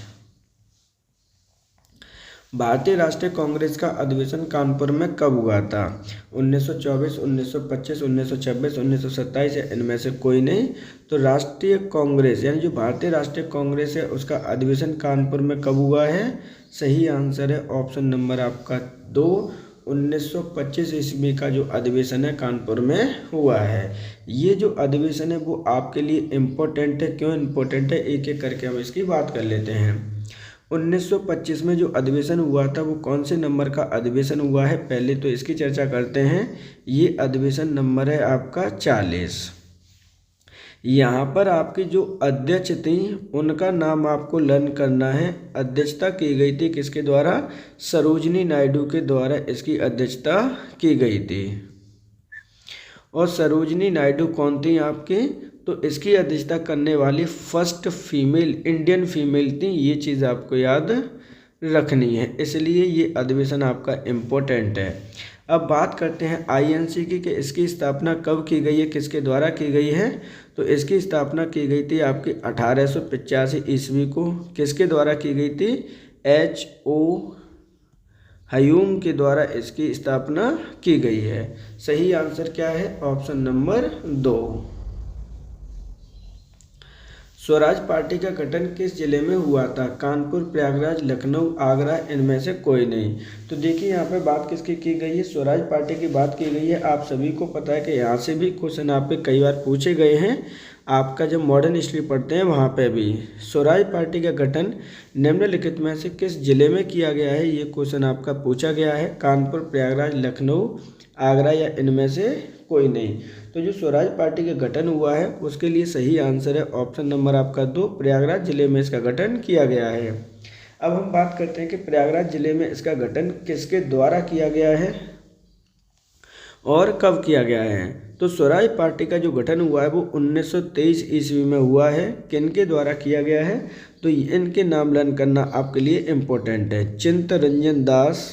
भारतीय राष्ट्रीय कांग्रेस का अधिवेशन कानपुर में कब हुआ था? 1924, 1925, 1926, 1927 या इनमें से कोई नहीं। तो राष्ट्रीय कांग्रेस यानी जो भारतीय राष्ट्रीय कांग्रेस है उसका अधिवेशन कानपुर में कब हुआ है? सही आंसर है ऑप्शन नंबर आपका 2, 1925 ईस्वी का जो अधिवेशन है कानपुर में हुआ है। ये जो अधिवेशन है वो आपके लिए इम्पोर्टेंट है। क्यों इम्पोर्टेंट है? एक एक करके हम इसकी बात कर लेते हैं। 1925 में जो अधिवेशन हुआ था वो कौन से नंबर का अधिवेशन हुआ है? पहले तो इसकी चर्चा करते हैं। ये अधिवेशन नंबर है आपका 40। यहाँ पर आपकी जो अध्यक्ष थी उनका नाम आपको लर्न करना है। अध्यक्षता की गई थी किसके द्वारा? सरोजिनी नायडू के द्वारा इसकी अध्यक्षता की गई थी। और सरोजिनी नायडू कौन थी आपकी? तो इसकी अध्यक्षता करने वाली फर्स्ट फीमेल इंडियन फीमेल थी। ये चीज़ आपको याद रखनी है, इसलिए ये अधिवेशन आपका इम्पोर्टेंट है। अब बात करते हैं आईएनसी की कि इसकी स्थापना कब की गई है, किसके द्वारा की गई है? तो इसकी स्थापना की गई थी आपकी 1885 ईस्वी को। किसके द्वारा की गई थी? H.O. ह्यूम के द्वारा इसकी स्थापना की गई है। सही आंसर क्या है? Option number 2। स्वराज पार्टी का गठन किस जिले में हुआ था? कानपुर, प्रयागराज, लखनऊ, आगरा, इनमें से कोई नहीं। तो देखिए यहाँ पे बात किसकी की गई है? स्वराज पार्टी की बात की गई है। आप सभी को पता है कि यहाँ से भी क्वेश्चन आप पे कई बार पूछे गए हैं। आपका जब मॉडर्न हिस्ट्री पढ़ते हैं वहाँ पे भी स्वराज पार्टी का गठन निम्नलिखित में से किस जिले में किया गया है? ये क्वेश्चन आपका पूछा गया है। कानपुर, प्रयागराज, लखनऊ, आगरा या इनमें से कोई नहीं। तो जो स्वराज पार्टी का गठन हुआ है उसके लिए सही आंसर है ऑप्शन नंबर आपका 2, प्रयागराज जिले में इसका गठन किया गया है। अब हम बात करते हैं कि प्रयागराज जिले में इसका गठन किसके द्वारा किया गया है और कब किया गया है? तो स्वराज पार्टी का जो गठन हुआ है वो 1923 ईस्वी में हुआ है। किनके द्वारा किया गया है? तो इनके नाम लर्न करना आपके लिए इम्पोर्टेंट है। चित्तरंजन दास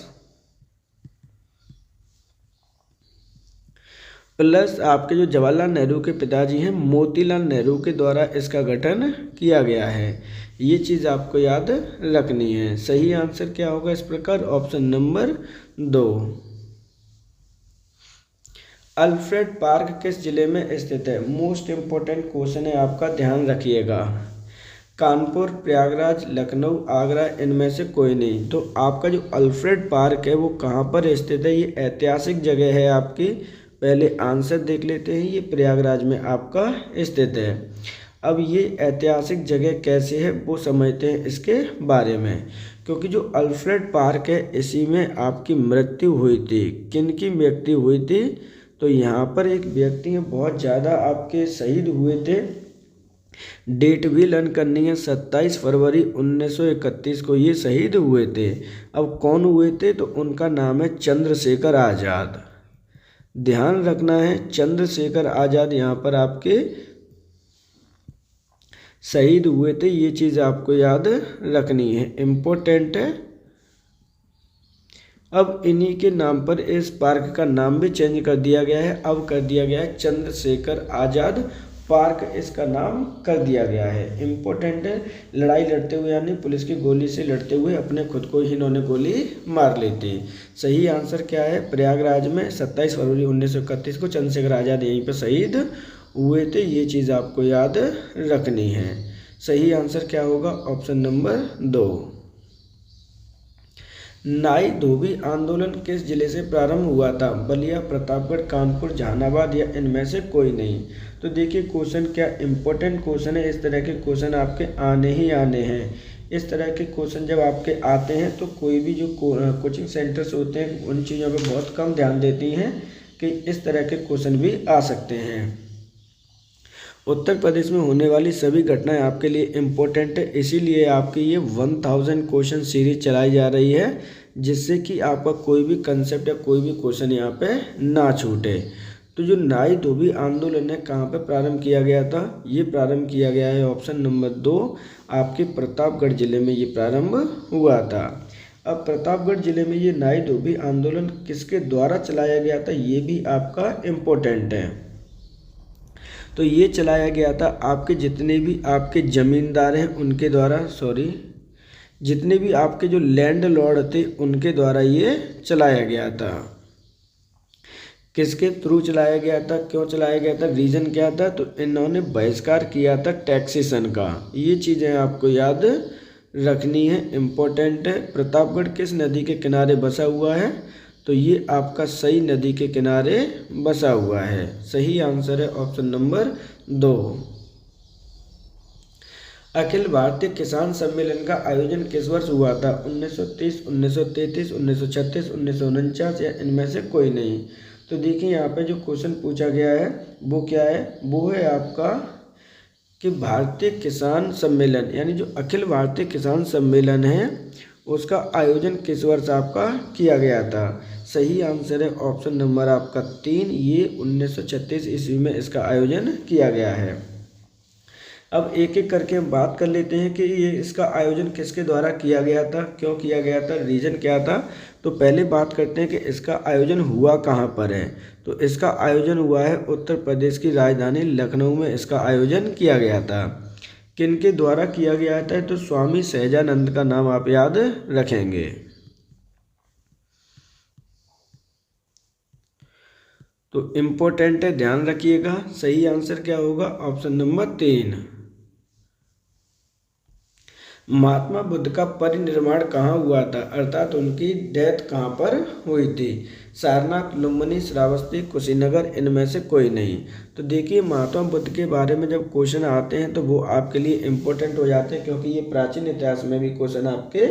प्लस आपके जो जवाहरलाल नेहरू के पिताजी हैं मोतीलाल नेहरू के द्वारा इसका गठन किया गया है। ये चीज़ आपको याद रखनी है। सही आंसर क्या होगा इस प्रकार? Option number 2। अल्फ्रेड पार्क किस जिले में स्थित है? मोस्ट इम्पोर्टेंट क्वेश्चन है आपका, ध्यान रखिएगा। कानपुर, प्रयागराज, लखनऊ, आगरा, इनमें से कोई नहीं। तो आपका जो अल्फ्रेड पार्क है वो कहाँ पर स्थित है? ये ऐतिहासिक जगह है आपकी। पहले आंसर देख लेते हैं। ये प्रयागराज में आपका स्थित है। अब ये ऐतिहासिक जगह कैसे है वो समझते हैं इसके बारे में। क्योंकि जो अल्फ्रेड पार्क है इसी में आपकी मृत्यु हुई थी। किन की मृत्यु हुई थी? तो यहाँ पर एक व्यक्ति हैं बहुत ज़्यादा आपके शहीद हुए थे। डेट भी लर्न करनी है। 27 फरवरी 1931 को ये शहीद हुए थे। अब कौन हुए थे? तो उनका नाम है चंद्रशेखर आज़ाद। ध्यान रखना है, चंद्रशेखर आज़ाद यहाँ पर आपके शहीद हुए थे। ये चीज़ आपको याद रखनी है, इम्पोर्टेंट है। अब इन्हीं के नाम पर इस पार्क का नाम भी चेंज कर दिया गया है। अब कर दिया गया है चंद्रशेखर आज़ाद पार्क, इसका नाम कर दिया गया है। इम्पोर्टेंट है। लड़ाई लड़ते हुए यानी पुलिस की गोली से लड़ते हुए अपने खुद को ही इन्होंने गोली मार ली थी। सही आंसर क्या है? प्रयागराज में 27 फरवरी 1931 को चंद्रशेखर आज़ाद यहीं पर शहीद हुए थे। ये चीज़ आपको याद रखनी है। सही आंसर क्या होगा? Option number 2। नाई धोबी आंदोलन किस जिले से प्रारंभ हुआ था? बलिया, प्रतापगढ़, कानपुर, जहानाबाद या इनमें से कोई नहीं। तो देखिए क्वेश्चन क्या इम्पोर्टेंट क्वेश्चन है। इस तरह के क्वेश्चन आपके आने ही आने हैं। इस तरह के क्वेश्चन जब आपके आते हैं तो कोई भी जो कोचिंग सेंटर्स होते हैं उन चीज़ों पर बहुत कम ध्यान देती हैं कि इस तरह के क्वेश्चन भी आ सकते हैं। उत्तर प्रदेश में होने वाली सभी घटनाएं आपके लिए इम्पोर्टेंट है, इसीलिए आपकी ये 1000 क्वेश्चन सीरीज चलाई जा रही है, जिससे कि आपका कोई भी कंसेप्ट या कोई भी क्वेश्चन यहाँ पे ना छूटे। तो जो नाई धोबी आंदोलन है कहाँ पे प्रारंभ किया गया था? ये प्रारंभ किया गया है ऑप्शन नंबर 2 आपके प्रतापगढ़ जिले में ये प्रारंभ हुआ था। अब प्रतापगढ़ जिले में ये नाई धोबी आंदोलन किसके द्वारा चलाया गया था, ये भी आपका इम्पोर्टेंट है। तो ये चलाया गया था आपके जितने भी आपके ज़मींदार हैं उनके द्वारा, जितने भी आपके जो लैंड लॉर्ड थे उनके द्वारा ये चलाया गया था। किसके थ्रू चलाया गया था, क्यों चलाया गया था, रीज़न क्या था? तो इन्होंने बहिष्कार किया था टैक्सेशन का। ये चीज़ें आपको याद रखनी है, इम्पोर्टेंट है। प्रतापगढ़ किस नदी के किनारे बसा हुआ है? तो ये आपका सई नदी के किनारे बसा हुआ है। सही आंसर है ऑप्शन नंबर 2। अखिल भारतीय किसान सम्मेलन का आयोजन किस वर्ष हुआ था? 1930, 1933, 1936, 1949 या इनमें से कोई नहीं। तो देखिए यहाँ पे जो क्वेश्चन पूछा गया है वो क्या है, वो है आपका कि भारतीय किसान सम्मेलन यानी जो अखिल भारतीय किसान सम्मेलन है उसका आयोजन किस वर्ष आपका किया गया था? सही आंसर है ऑप्शन नंबर आपका 3, ये 1936 ईस्वी में इसका आयोजन किया गया है। अब एक एक करके हम बात कर लेते हैं कि ये इसका आयोजन किसके द्वारा किया गया था, क्यों किया गया था, रीज़न क्या था। तो पहले बात करते हैं कि इसका आयोजन हुआ कहाँ पर है। तो इसका आयोजन हुआ है उत्तर प्रदेश की राजधानी लखनऊ में इसका आयोजन किया गया था। किनके द्वारा किया गया था? तो स्वामी सहजानंद का नाम आप याद रखेंगे। तो इम्पोर्टेंट है, ध्यान रखिएगा। सही आंसर क्या होगा? Option number 3। महात्मा बुद्ध का परिनिर्वाण कहाँ हुआ था, अर्थात उनकी डेथ कहाँ पर हुई थी? सारनाथ, लुम्बिनी, श्रावस्ती, कुशीनगर, इनमें से कोई नहीं। तो देखिए महात्मा बुद्ध के बारे में जब क्वेश्चन आते हैं तो वो आपके लिए इम्पोर्टेंट हो जाते हैं, क्योंकि ये प्राचीन इतिहास में भी क्वेश्चन आपके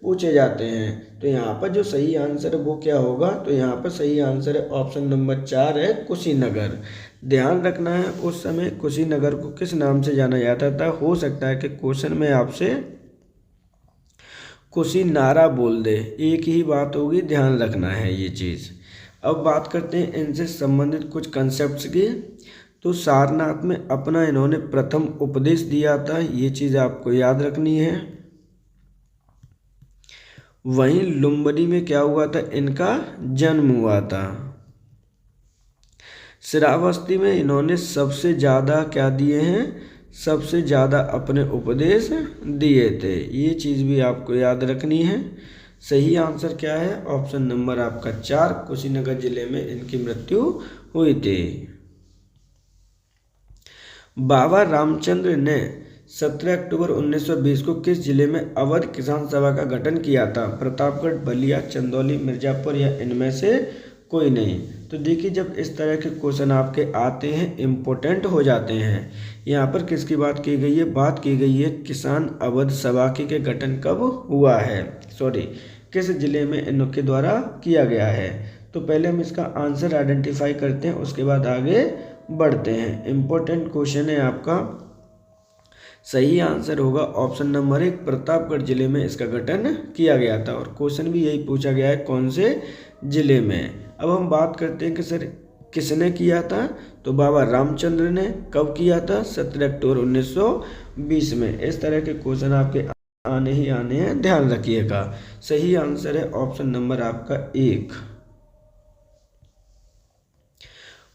पूछे जाते हैं। तो यहाँ पर जो सही आंसर है वो क्या होगा? तो यहाँ पर सही आंसर है ऑप्शन नंबर 4 है कुशीनगर। ध्यान रखना है उस समय कुशीनगर को किस नाम से जाना जाता था। हो सकता है कि क्वेश्चन में आपसे कुशीनारा बोल दे, एक ही बात होगी, ध्यान रखना है ये चीज़। अब बात करते हैं इनसे संबंधित कुछ कंसेप्ट्स की। तो सारनाथ में अपना इन्होंने प्रथम उपदेश दिया था, ये चीज़ आपको याद रखनी है। वहीं लुम्बिनी में क्या हुआ था? इनका जन्म हुआ था। श्रावस्ती में इन्होंने सबसे ज़्यादा क्या दिए हैं? सबसे ज़्यादा अपने उपदेश दिए थे। ये चीज़ भी आपको याद रखनी है। सही आंसर क्या है? ऑप्शन नंबर आपका 4, कुशीनगर जिले में इनकी मृत्यु हुई थी। बाबा रामचंद्र ने 17 अक्टूबर 1920 को किस जिले में अवध किसान सभा का गठन किया था? प्रतापगढ़, बलिया, चंदौली, मिर्जापुर या इनमें से कोई नहीं। तो देखिए जब इस तरह के क्वेश्चन आपके आते हैं, इम्पोर्टेंट हो जाते हैं। यहाँ पर किसकी बात की गई है? बात की गई है किसान अवध सभा के गठन कब हुआ है, किस जिले में इनके द्वारा किया गया है। तो पहले हम इसका आंसर आइडेंटिफाई करते हैं, उसके बाद आगे बढ़ते हैं। इम्पोर्टेंट क्वेश्चन है आपका। सही आंसर होगा ऑप्शन नंबर 1, प्रतापगढ़ जिले में इसका गठन किया गया था। और क्वेश्चन भी यही पूछा गया है, कौन से जिले में। अब हम बात करते हैं कि सर किसने किया था। तो बाबा रामचंद्र ने। कब किया था? 17 अक्टूबर 1920 में। इस तरह के क्वेश्चन आपके आने ही आने हैं, ध्यान रखिएगा। सही आंसर है ऑप्शन नंबर आपका 1।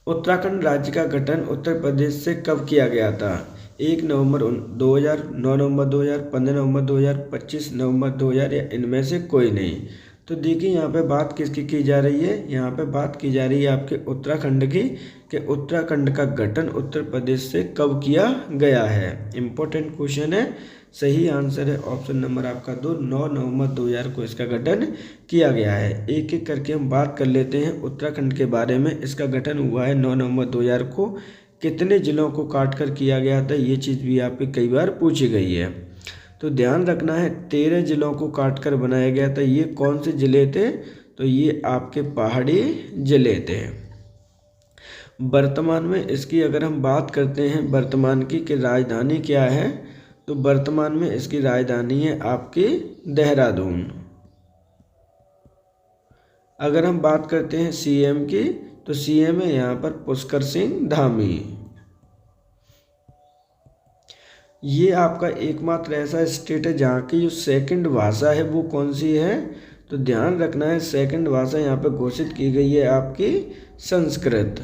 उत्तराखंड राज्य का गठन उत्तर प्रदेश से कब किया गया था? 1 नवंबर 2000, 9 नवंबर 2000, 15 नवंबर 2000, 25 नवंबर 2000 या इनमें से कोई नहीं। तो देखिए यहाँ पे बात किसकी की जा रही है? यहाँ पे बात की जा रही है आपके उत्तराखंड की, कि उत्तराखंड का गठन उत्तर प्रदेश से कब किया गया है। इम्पोर्टेंट क्वेश्चन है। सही आंसर है ऑप्शन नंबर आपका 2, 9 नवंबर 2000 को इसका गठन किया गया है। एक एक करके हम बात कर लेते हैं उत्तराखंड के बारे में। इसका गठन हुआ है 9 नवंबर 2000 को। कितने जिलों को काट कर किया गया था, ये चीज़ भी आपकी कई बार पूछी गई है। तो ध्यान रखना है 13 जिलों को काट कर बनाया गया था। ये कौन से ज़िले थे? तो ये आपके पहाड़ी ज़िले थे। वर्तमान में इसकी अगर हम बात करते हैं वर्तमान की कि राजधानी क्या है, तो वर्तमान में इसकी राजधानी है आपकी देहरादून। अगर हम बात करते हैं सीएम की, तो सीएम है यहाँ पर पुष्कर सिंह धामी। ये आपका एकमात्र ऐसा स्टेट है जहाँ की जो सेकंड भाषा है वो कौन सी है, तो ध्यान रखना है सेकंड भाषा यहाँ पे घोषित की गई है आपकी संस्कृत।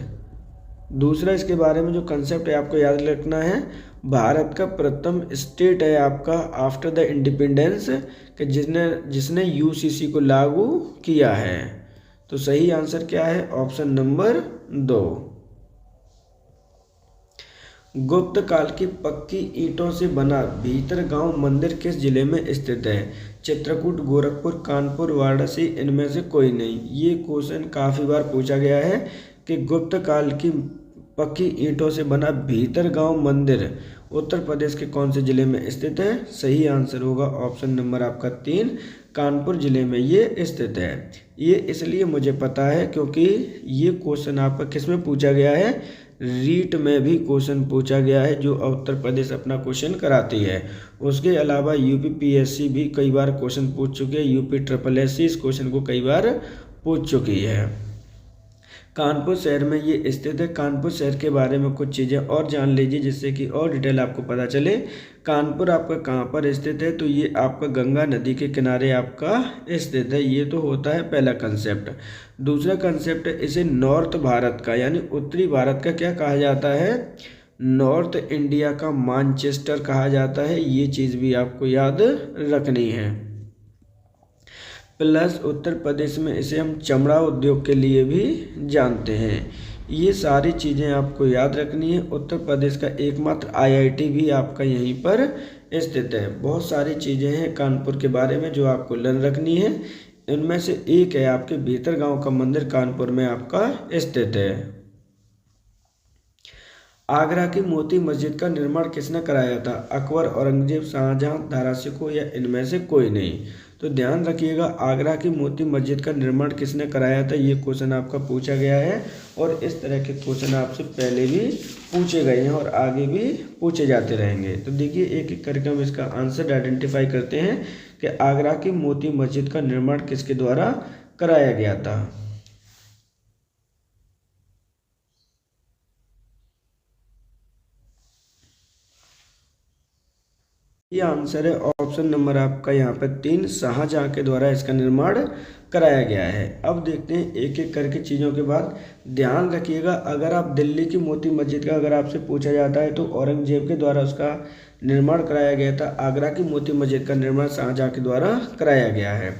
दूसरा इसके बारे में जो कंसेप्ट है आपको याद रखना है, भारत का प्रथम स्टेट है आपका आफ्टर द इंडिपेंडेंस कि जिसने यूसीसी को लागू किया है। तो सही आंसर क्या है, ऑप्शन नंबर 2। गुप्त काल की पक्की ईंटों से बना भीतरगांव मंदिर किस जिले में स्थित है? चित्रकूट, गोरखपुर, कानपुर, वाराणसी, इनमें से कोई नहीं। ये क्वेश्चन काफ़ी बार पूछा गया है कि गुप्त काल की पक्की ईंटों से बना भीतरगांव मंदिर उत्तर प्रदेश के कौन से जिले में स्थित है? सही आंसर होगा ऑप्शन नंबर आपका 3, कानपुर जिले में ये स्थित है। ये इसलिए मुझे पता है क्योंकि ये क्वेश्चन आपका किस में पूछा गया है, रीट में भी क्वेश्चन पूछा गया है जो उत्तर प्रदेश अपना क्वेश्चन कराती है। उसके अलावा यूपी पीएससी भी कई बार क्वेश्चन पूछ चुके हैं, यूपी ट्रिपल एससी इस क्वेश्चन को कई बार पूछ चुकी है। कानपुर शहर में ये स्थित है। कानपुर शहर के बारे में कुछ चीज़ें और जान लीजिए जिससे कि और डिटेल आपको पता चले। कानपुर आपका कहाँ पर स्थित है, तो ये आपका गंगा नदी के किनारे आपका स्थित है। ये तो होता है पहला कंसेप्ट। दूसरा कंसेप्ट है इसे नॉर्थ भारत का यानी उत्तरी भारत का क्या कहा जाता है, नॉर्थ इंडिया का मानचेस्टर कहा जाता है। ये चीज़ भी आपको याद रखनी है। प्लस उत्तर प्रदेश में इसे हम चमड़ा उद्योग के लिए भी जानते हैं। ये सारी चीज़ें आपको याद रखनी है। उत्तर प्रदेश का एकमात्र आईआईटी भी आपका यहीं पर स्थित है। बहुत सारी चीज़ें हैं कानपुर के बारे में जो आपको लर्न रखनी है। इनमें से एक है आपके भीतरगांव का मंदिर कानपुर में आपका स्थित है। आगरा की मोती मस्जिद का निर्माण किसने कराया था? अकबर, औरंगजेब, शाहजहां, दारा शिकोह या इनमें से कोई नहीं। तो ध्यान रखिएगा आगरा की मोती मस्जिद का निर्माण किसने कराया था, ये क्वेश्चन आपका पूछा गया है। और इस तरह के क्वेश्चन आपसे पहले भी पूछे गए हैं और आगे भी पूछे जाते रहेंगे। तो देखिए एक एक करके हम इसका आंसर आइडेंटिफाई करते हैं कि आगरा की मोती मस्जिद का निर्माण किसके द्वारा कराया गया था। ये आंसर है ऑप्शन नंबर आपका यहाँ पे 3, शाहजहां के द्वारा इसका निर्माण कराया गया है। अब देखते हैं एक एक करके चीज़ों के बाद। ध्यान रखिएगा अगर आप दिल्ली की मोती मस्जिद का अगर आपसे पूछा जाता है तो औरंगजेब के द्वारा उसका निर्माण कराया गया था। आगरा की मोती मस्जिद का निर्माण शाहजहां के द्वारा कराया गया है।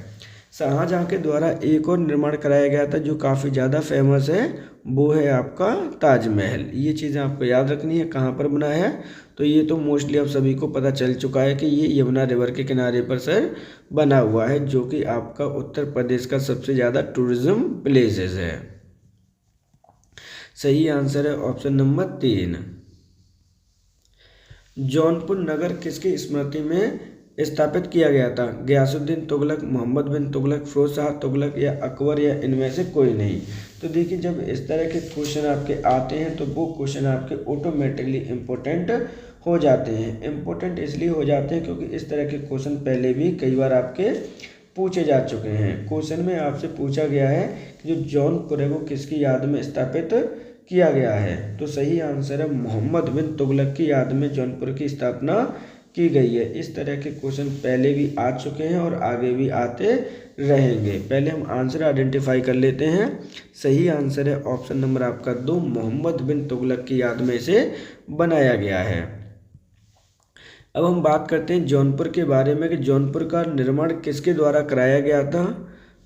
शाहजहां के द्वारा एक और निर्माण कराया गया था जो काफ़ी ज़्यादा फेमस है, वो है आपका ताजमहल। ये चीज़ें आपको याद रखनी है कहाँ पर बना है। तो ये तो मोस्टली आप सभी को पता चल चुका है कि ये यमुना रिवर के किनारे पर सर बना हुआ है जो कि आपका उत्तर प्रदेश का सबसे ज़्यादा टूरिज्म प्लेसेस है। सही आंसर है ऑप्शन नंबर 3। जौनपुर नगर किसकी स्मृति में स्थापित किया गया था? गयासुद्दीन तुगलक, मोहम्मद बिन तुगलक, फिरोज शाह तुगलक या अकबर या इनमें से कोई नहीं। तो देखिए जब इस तरह के क्वेश्चन आपके आते हैं तो वो क्वेश्चन आपके ऑटोमेटिकली इम्पोर्टेंट हो जाते हैं। इम्पोर्टेंट इसलिए हो जाते हैं क्योंकि इस तरह के क्वेश्चन पहले भी कई बार आपके पूछे जा चुके हैं। क्वेश्चन में आपसे पूछा गया है कि जो जौनपुर है वो किसकी याद में स्थापित किया गया है? तो सही आंसर है मोहम्मद बिन तुगलक की याद में जौनपुर की स्थापना की गई है। इस तरह के क्वेश्चन पहले भी आ चुके हैं और आगे भी आते रहेंगे। पहले हम आंसर आइडेंटिफाई कर लेते हैं। सही आंसर है ऑप्शन नंबर आपका 2, मोहम्मद बिन तुगलक की याद में इसे बनाया गया है। अब हम बात करते हैं जौनपुर के बारे में कि जौनपुर का निर्माण किसके द्वारा कराया गया था।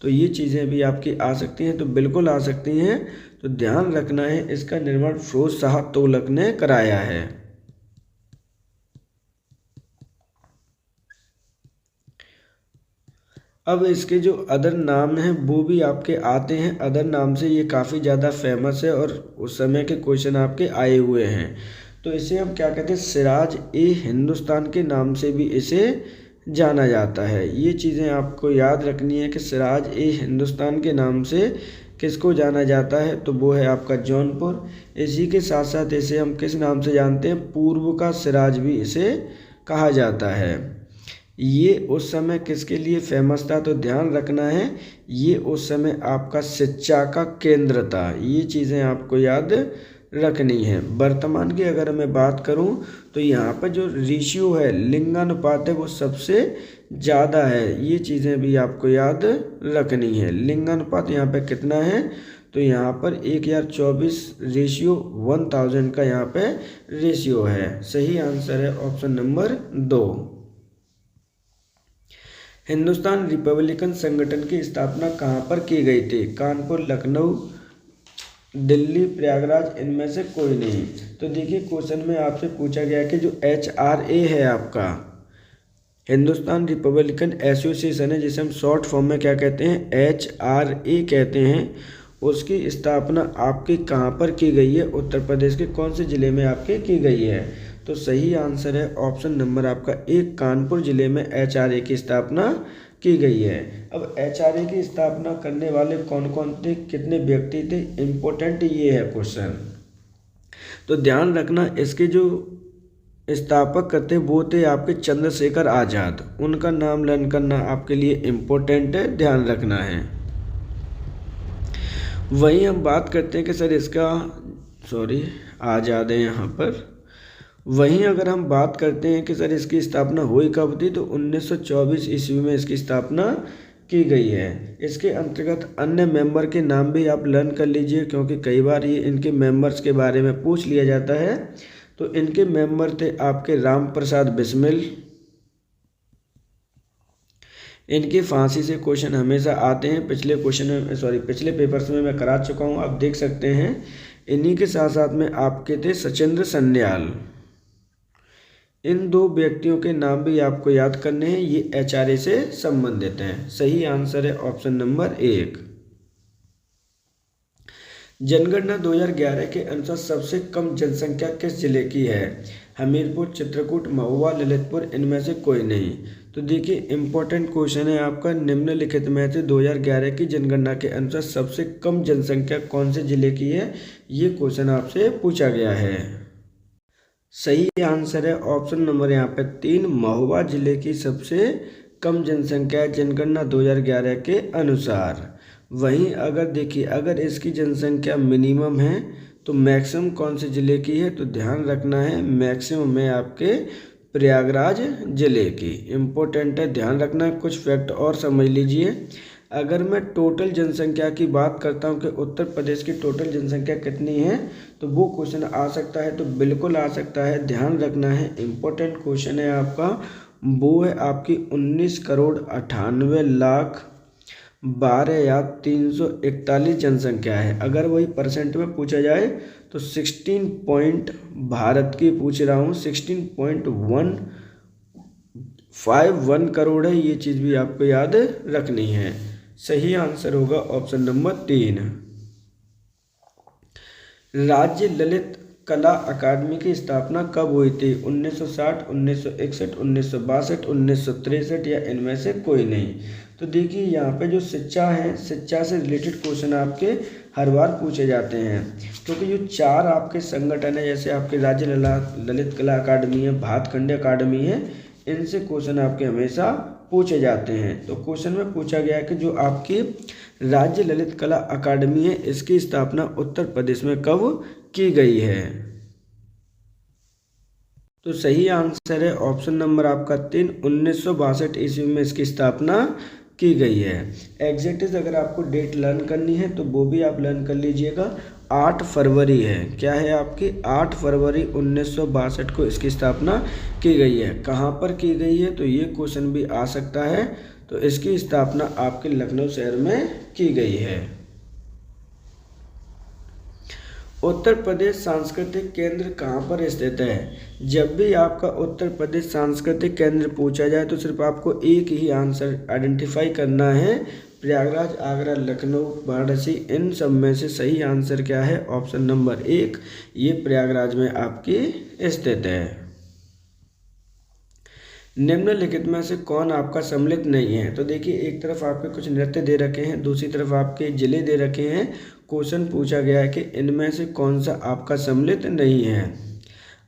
तो ये चीज़ें भी आपकी आ सकती हैं, तो बिल्कुल आ सकती हैं। तो ध्यान रखना है इसका निर्माण फिरोज शाह तुगलक ने कराया है। अब इसके जो अदर नाम हैं वो भी आपके आते हैं। अदर नाम से ये काफ़ी ज़्यादा फेमस है और उस समय के क्वेश्चन आपके आए हुए हैं। तो इसे हम क्या कहते हैं, सिराज ए हिंदुस्तान के नाम से भी इसे जाना जाता है। ये चीज़ें आपको याद रखनी है कि सिराज ए हिंदुस्तान के नाम से किसको जाना जाता है, तो वो है आपका जौनपुर। इसी के साथ साथ इसे हम किस नाम से जानते हैं, पूर्व का सिराज भी इसे कहा जाता है। ये उस समय किसके लिए फेमस था, तो ध्यान रखना है ये उस समय आपका शिक्षा का केंद्र था। ये चीज़ें आपको याद रखनी है। वर्तमान की अगर मैं बात करूं तो यहाँ पर जो रेशियो है, लिंगानुपात है, वो सबसे ज़्यादा है। ये चीज़ें भी आपको याद रखनी है। लिंगानुपात यहाँ पे कितना है, तो यहाँ पर 1024:1000 का यहाँ पे रेशियो है। सही आंसर है ऑप्शन नंबर 2। हिंदुस्तान रिपब्लिकन संगठन की स्थापना कहाँ पर की गई थी, कानपुर, लखनऊ, दिल्ली, प्रयागराज, इनमें से कोई नहीं। तो देखिए क्वेश्चन में आपसे पूछा गया कि जो HRA है आपका, हिंदुस्तान रिपब्लिकन एसोसिएशन है, जिसे हम शॉर्ट फॉर्म में क्या कहते हैं, HRA कहते हैं, उसकी स्थापना आपके कहाँ पर की गई है, उत्तर प्रदेश के कौन से ज़िले में आपके की गई है। तो सही आंसर है ऑप्शन नंबर आपका 1, कानपुर ज़िले में HRA की स्थापना की गई है। अब HRA की स्थापना करने वाले कौन कौन थे, कितने व्यक्ति थे, इम्पोर्टेंट ये है क्वेश्चन। तो ध्यान रखना, इसके जो स्थापक थे वो थे आपके चंद्रशेखर आज़ाद। उनका नाम लर्न करना आपके लिए इम्पोर्टेंट है, ध्यान रखना है। वहीं हम बात करते हैं कि सर इसका आज़ाद है यहाँ पर। वहीं अगर हम बात करते हैं कि सर इसकी स्थापना हुई कब थी, तो 1924 ईस्वी में इसकी स्थापना की गई है। इसके अंतर्गत अन्य मेंबर के नाम भी आप लर्न कर लीजिए, क्योंकि कई बार ये इनके मेंबर्स के बारे में पूछ लिया जाता है। तो इनके मेंबर थे आपके राम प्रसाद बिस्मिल। इनकी फांसी से क्वेश्चन हमेशा आते हैं, पिछले पेपर्स में मैं करा चुका हूँ, आप देख सकते हैं। इन्हीं के साथ साथ में आपके थे सचिंद्र सन्याल। इन दो व्यक्तियों के नाम भी आपको याद करने हैं, ये HRA से संबंधित हैं। सही आंसर है ऑप्शन नंबर 1। जनगणना 2011 के अनुसार सबसे कम जनसंख्या किस जिले की है, हमीरपुर, चित्रकूट, महुआ, ललितपुर, इनमें से कोई नहीं। तो देखिए इंपॉर्टेंट क्वेश्चन है आपका, निम्नलिखित में से 2011 की जनगणना के अनुसार सबसे कम जनसंख्या कौन से जिले की है, ये क्वेश्चन आपसे पूछा गया है। सही आंसर है ऑप्शन नंबर यहाँ पे 3, महुआ जिले की सबसे कम जनसंख्या है जनगणना 2011 के अनुसार। वहीं अगर देखिए, अगर इसकी जनसंख्या मिनिमम है तो मैक्सिमम कौन से ज़िले की है, तो ध्यान रखना है मैक्सिमम है आपके प्रयागराज ज़िले की। इम्पोर्टेंट है, ध्यान रखना है। कुछ फैक्ट और समझ लीजिए। अगर मैं टोटल जनसंख्या की बात करता हूं कि उत्तर प्रदेश की टोटल जनसंख्या कितनी है, तो वो क्वेश्चन आ सकता है, तो बिल्कुल आ सकता है, ध्यान रखना है। इम्पोर्टेंट क्वेश्चन है आपका, वो है आपकी 19,98,12,341 जनसंख्या है। अगर वही परसेंट में पूछा जाए तो 16 भारत की पूछ रहा हूँ, 16.151 करोड़ है। ये चीज़ भी आपको याद रखनी है। सही आंसर होगा ऑप्शन नंबर 3। राज्य ललित कला अकादमी की स्थापना कब हुई थी, 1960, 1961, 1962, 1963 या इनमें से कोई नहीं। तो देखिए यहाँ पे जो शिक्षा है, शिक्षा से रिलेटेड क्वेश्चन आपके हर बार पूछे जाते हैं, क्योंकि जो 4 आपके संगठन है, जैसे आपके राज्य ललित कला अकादमी है, भातखंडे अकादमी है, इनसे क्वेश्चन आपके हमेशा पूछे जाते हैं। तो क्वेश्चन में पूछा गया है कि जो आपकी राज्य ललित कला अकादमी है, इसकी स्थापना उत्तर प्रदेश में कब की गई है। तो सही आंसर है ऑप्शन नंबर आपका 3, 1962 ईस्वी में इसकी स्थापना की गई है। एग्जैक्ट अगर आपको डेट लर्न करनी है तो वो भी आप लर्न कर लीजिएगा। 8 फरवरी है, क्या है आपकी 8 फरवरी 1962 को इसकी स्थापना की गई है। कहाँ पर की गई है, तो ये क्वेश्चन भी आ सकता है। तो इसकी स्थापना आपके लखनऊ शहर में की गई है। उत्तर प्रदेश सांस्कृतिक केंद्र कहाँ पर स्थित है। जब भी आपका उत्तर प्रदेश सांस्कृतिक केंद्र पूछा जाए तो सिर्फ आपको एक ही आंसर आइडेंटिफाई करना है, प्रयागराज, आगरा, लखनऊ, वाराणसी। इन सब में से सही आंसर क्या है, ऑप्शन नंबर 1, ये प्रयागराज में आपकी स्थित है। निम्नलिखित में से कौन आपका सम्मिलित नहीं है। तो देखिए एक तरफ आपके कुछ नृत्य दे रखे हैं, दूसरी तरफ आपके जिले दे रखे हैं। क्वेश्चन पूछा गया है कि इनमें से कौन सा आपका सम्मिलित नहीं है।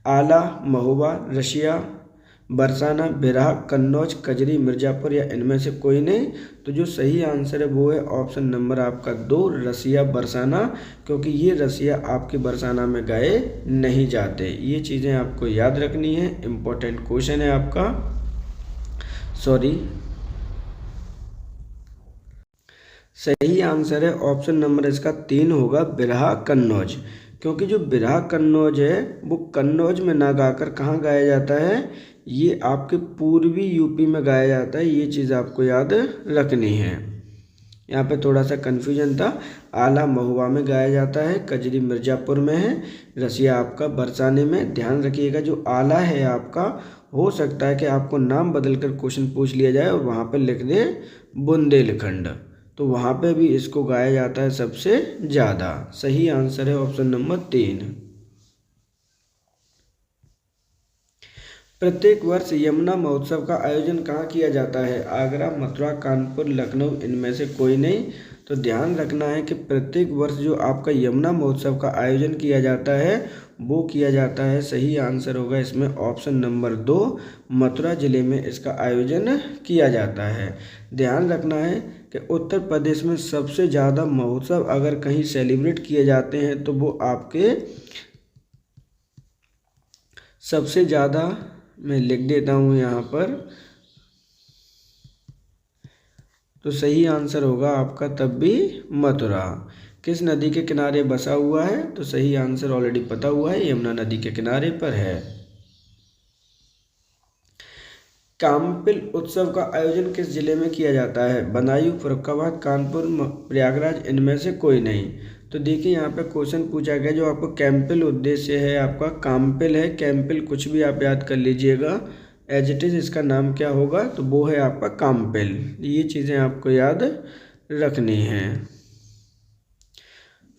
आला, महोबा, रसिया, बरसाना, बिरहा, कन्नौज, कजरी, मिर्ज़ापुर या इनमें से कोई नहीं। तो जो सही आंसर है वो है ऑप्शन नंबर आपका 2, रसिया बरसाना, क्योंकि ये रसिया आपके बरसाना में गाए नहीं जाते। ये चीज़ें आपको याद रखनी है, इम्पोर्टेंट क्वेश्चन है आपका। सही आंसर है ऑप्शन नंबर इसका 3 होगा, बिरहा कन्नौज। क्योंकि जो बिरहा कन्नौज है वो कन्नौज में ना गाकर कहाँ गाया जाता है, ये आपके पूर्वी यूपी में गाया जाता है। ये चीज़ आपको याद रखनी है। यहाँ पे थोड़ा सा कन्फ्यूजन था। आला महुआ में गाया जाता है, कजरी मिर्ज़ापुर में है, रसिया आपका बरसाने में। ध्यान रखिएगा जो आला है आपका, हो सकता है कि आपको नाम बदल कर क्वेश्चन पूछ लिया जाए और वहाँ पर लिख दे बुंदेलखंड, तो वहाँ पे भी इसको गाया जाता है सबसे ज़्यादा। सही आंसर है ऑप्शन नंबर 3। प्रत्येक वर्ष यमुना महोत्सव का आयोजन कहाँ किया जाता है। आगरा, मथुरा, कानपुर, लखनऊ, इनमें से कोई नहीं। तो ध्यान रखना है कि प्रत्येक वर्ष जो आपका यमुना महोत्सव का आयोजन किया जाता है वो किया जाता है, सही आंसर होगा इसमें ऑप्शन नंबर 2, मथुरा जिले में इसका आयोजन किया जाता है। ध्यान रखना है कि उत्तर प्रदेश में सबसे ज़्यादा महोत्सव अगर कहीं सेलिब्रेट किए जाते हैं तो वो आपके सबसे ज़्यादा, मैं लिख देता हूँ यहाँ पर, तो सही आंसर होगा आपका तब भी मथुरा। किस नदी के किनारे बसा हुआ है, तो सही आंसर ऑलरेडी पता हुआ है, यमुना नदी के किनारे पर है। काम्पिल उत्सव का आयोजन किस जिले में किया जाता है। बदायूं, फर्रुखाबाद, कानपुर, प्रयागराज, इनमें से कोई नहीं। तो देखिए यहाँ पे क्वेश्चन पूछा गया, जो आपको कैंपिल उद्देश्य है आपका काम्पिल है, कैंपिल कुछ भी आप याद कर लीजिएगा, एज इट इज़ इसका नाम क्या होगा, तो वो है आपका काम्पिल। ये चीज़ें आपको याद रखनी है।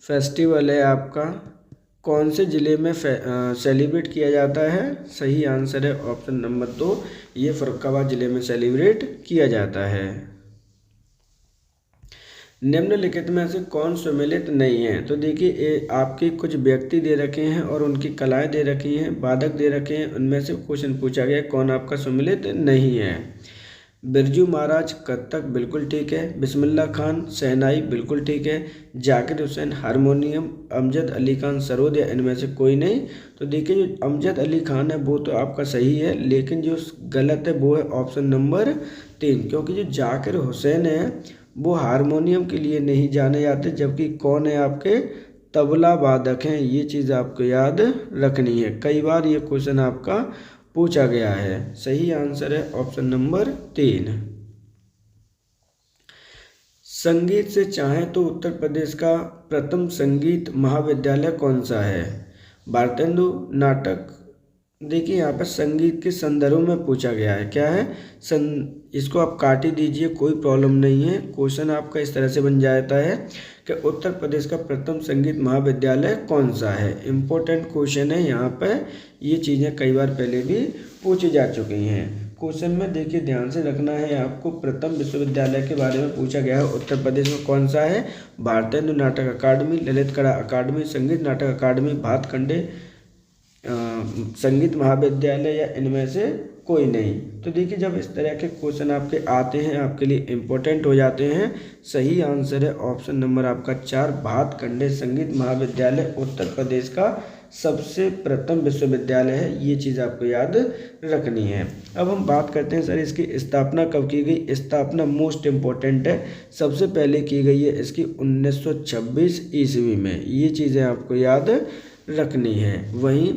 फेस्टिवल है आपका कौन से ज़िले में सेलिब्रेट किया जाता है। सही आंसर है ऑप्शन नंबर 2, ये फर्रुखाबाद ज़िले में सेलिब्रेट किया जाता है। निम्नलिखित में से कौन सम्मिलित नहीं है। तो देखिए आपके कुछ व्यक्ति दे रखे हैं और उनकी कलाएं दे रखी हैं, वादक दे रखे हैं, उनमें से क्वेश्चन पूछा गया कौन आपका सम्मिलित नहीं है। बिरजू महाराज कत्थक बिल्कुल ठीक है, बिस्मिल्लाह खान शहनाई बिल्कुल ठीक है, जाकिर हुसैन हारमोनियम, अमजद अली खान सरोद या इनमें से कोई नहीं। तो देखिए जो अमजद अली खान है वो तो आपका सही है, लेकिन जो गलत है वो है ऑप्शन नंबर 3, क्योंकि जो जाकिर हुसैन है वो हारमोनियम के लिए नहीं जाने जाते, जबकि कौन है आपके तबला वादक हैं। ये चीज़ आपको याद रखनी है, कई बार ये क्वेश्चन आपका पूछा गया है। सही आंसर है ऑप्शन नंबर 3। संगीत से चाहें तो उत्तर प्रदेश का प्रथम संगीत महाविद्यालय कौन सा है। भारतेंदु, नाटक। देखिए यहाँ पर संगीत के संदर्भ में पूछा गया है, क्या है इसको आप काट ही दीजिए, कोई प्रॉब्लम नहीं है। क्वेश्चन आपका इस तरह से बन जाता है कि उत्तर प्रदेश का प्रथम संगीत महाविद्यालय कौन सा है। इम्पोर्टेंट क्वेश्चन है यहाँ पर, ये चीज़ें कई बार पहले भी पूछी जा चुकी हैं। क्वेश्चन में देखिए ध्यान से रखना है आपको, प्रथम विश्वविद्यालय के बारे में पूछा गया है उत्तर प्रदेश में कौन सा है। भारतेंदु नाटक अकादमी, ललित कला अकादमी, संगीत नाटक अकादमी, भातखंडे संगीत महाविद्यालय या इनमें से कोई नहीं। तो देखिए जब इस तरह के क्वेश्चन आपके आते हैं आपके लिए इम्पोर्टेंट हो जाते हैं। सही आंसर है ऑप्शन नंबर आपका 4, भातखंडे संगीत महाविद्यालय उत्तर प्रदेश का सबसे प्रथम विश्वविद्यालय है। ये चीज़ आपको याद रखनी है। अब हम बात करते हैं सर इसकी स्थापना कब की गई। स्थापना मोस्ट इम्पोर्टेंट है, सबसे पहले की गई है इसकी 1926 ईस्वी में। ये चीज़ें आपको याद रखनी है। वहीं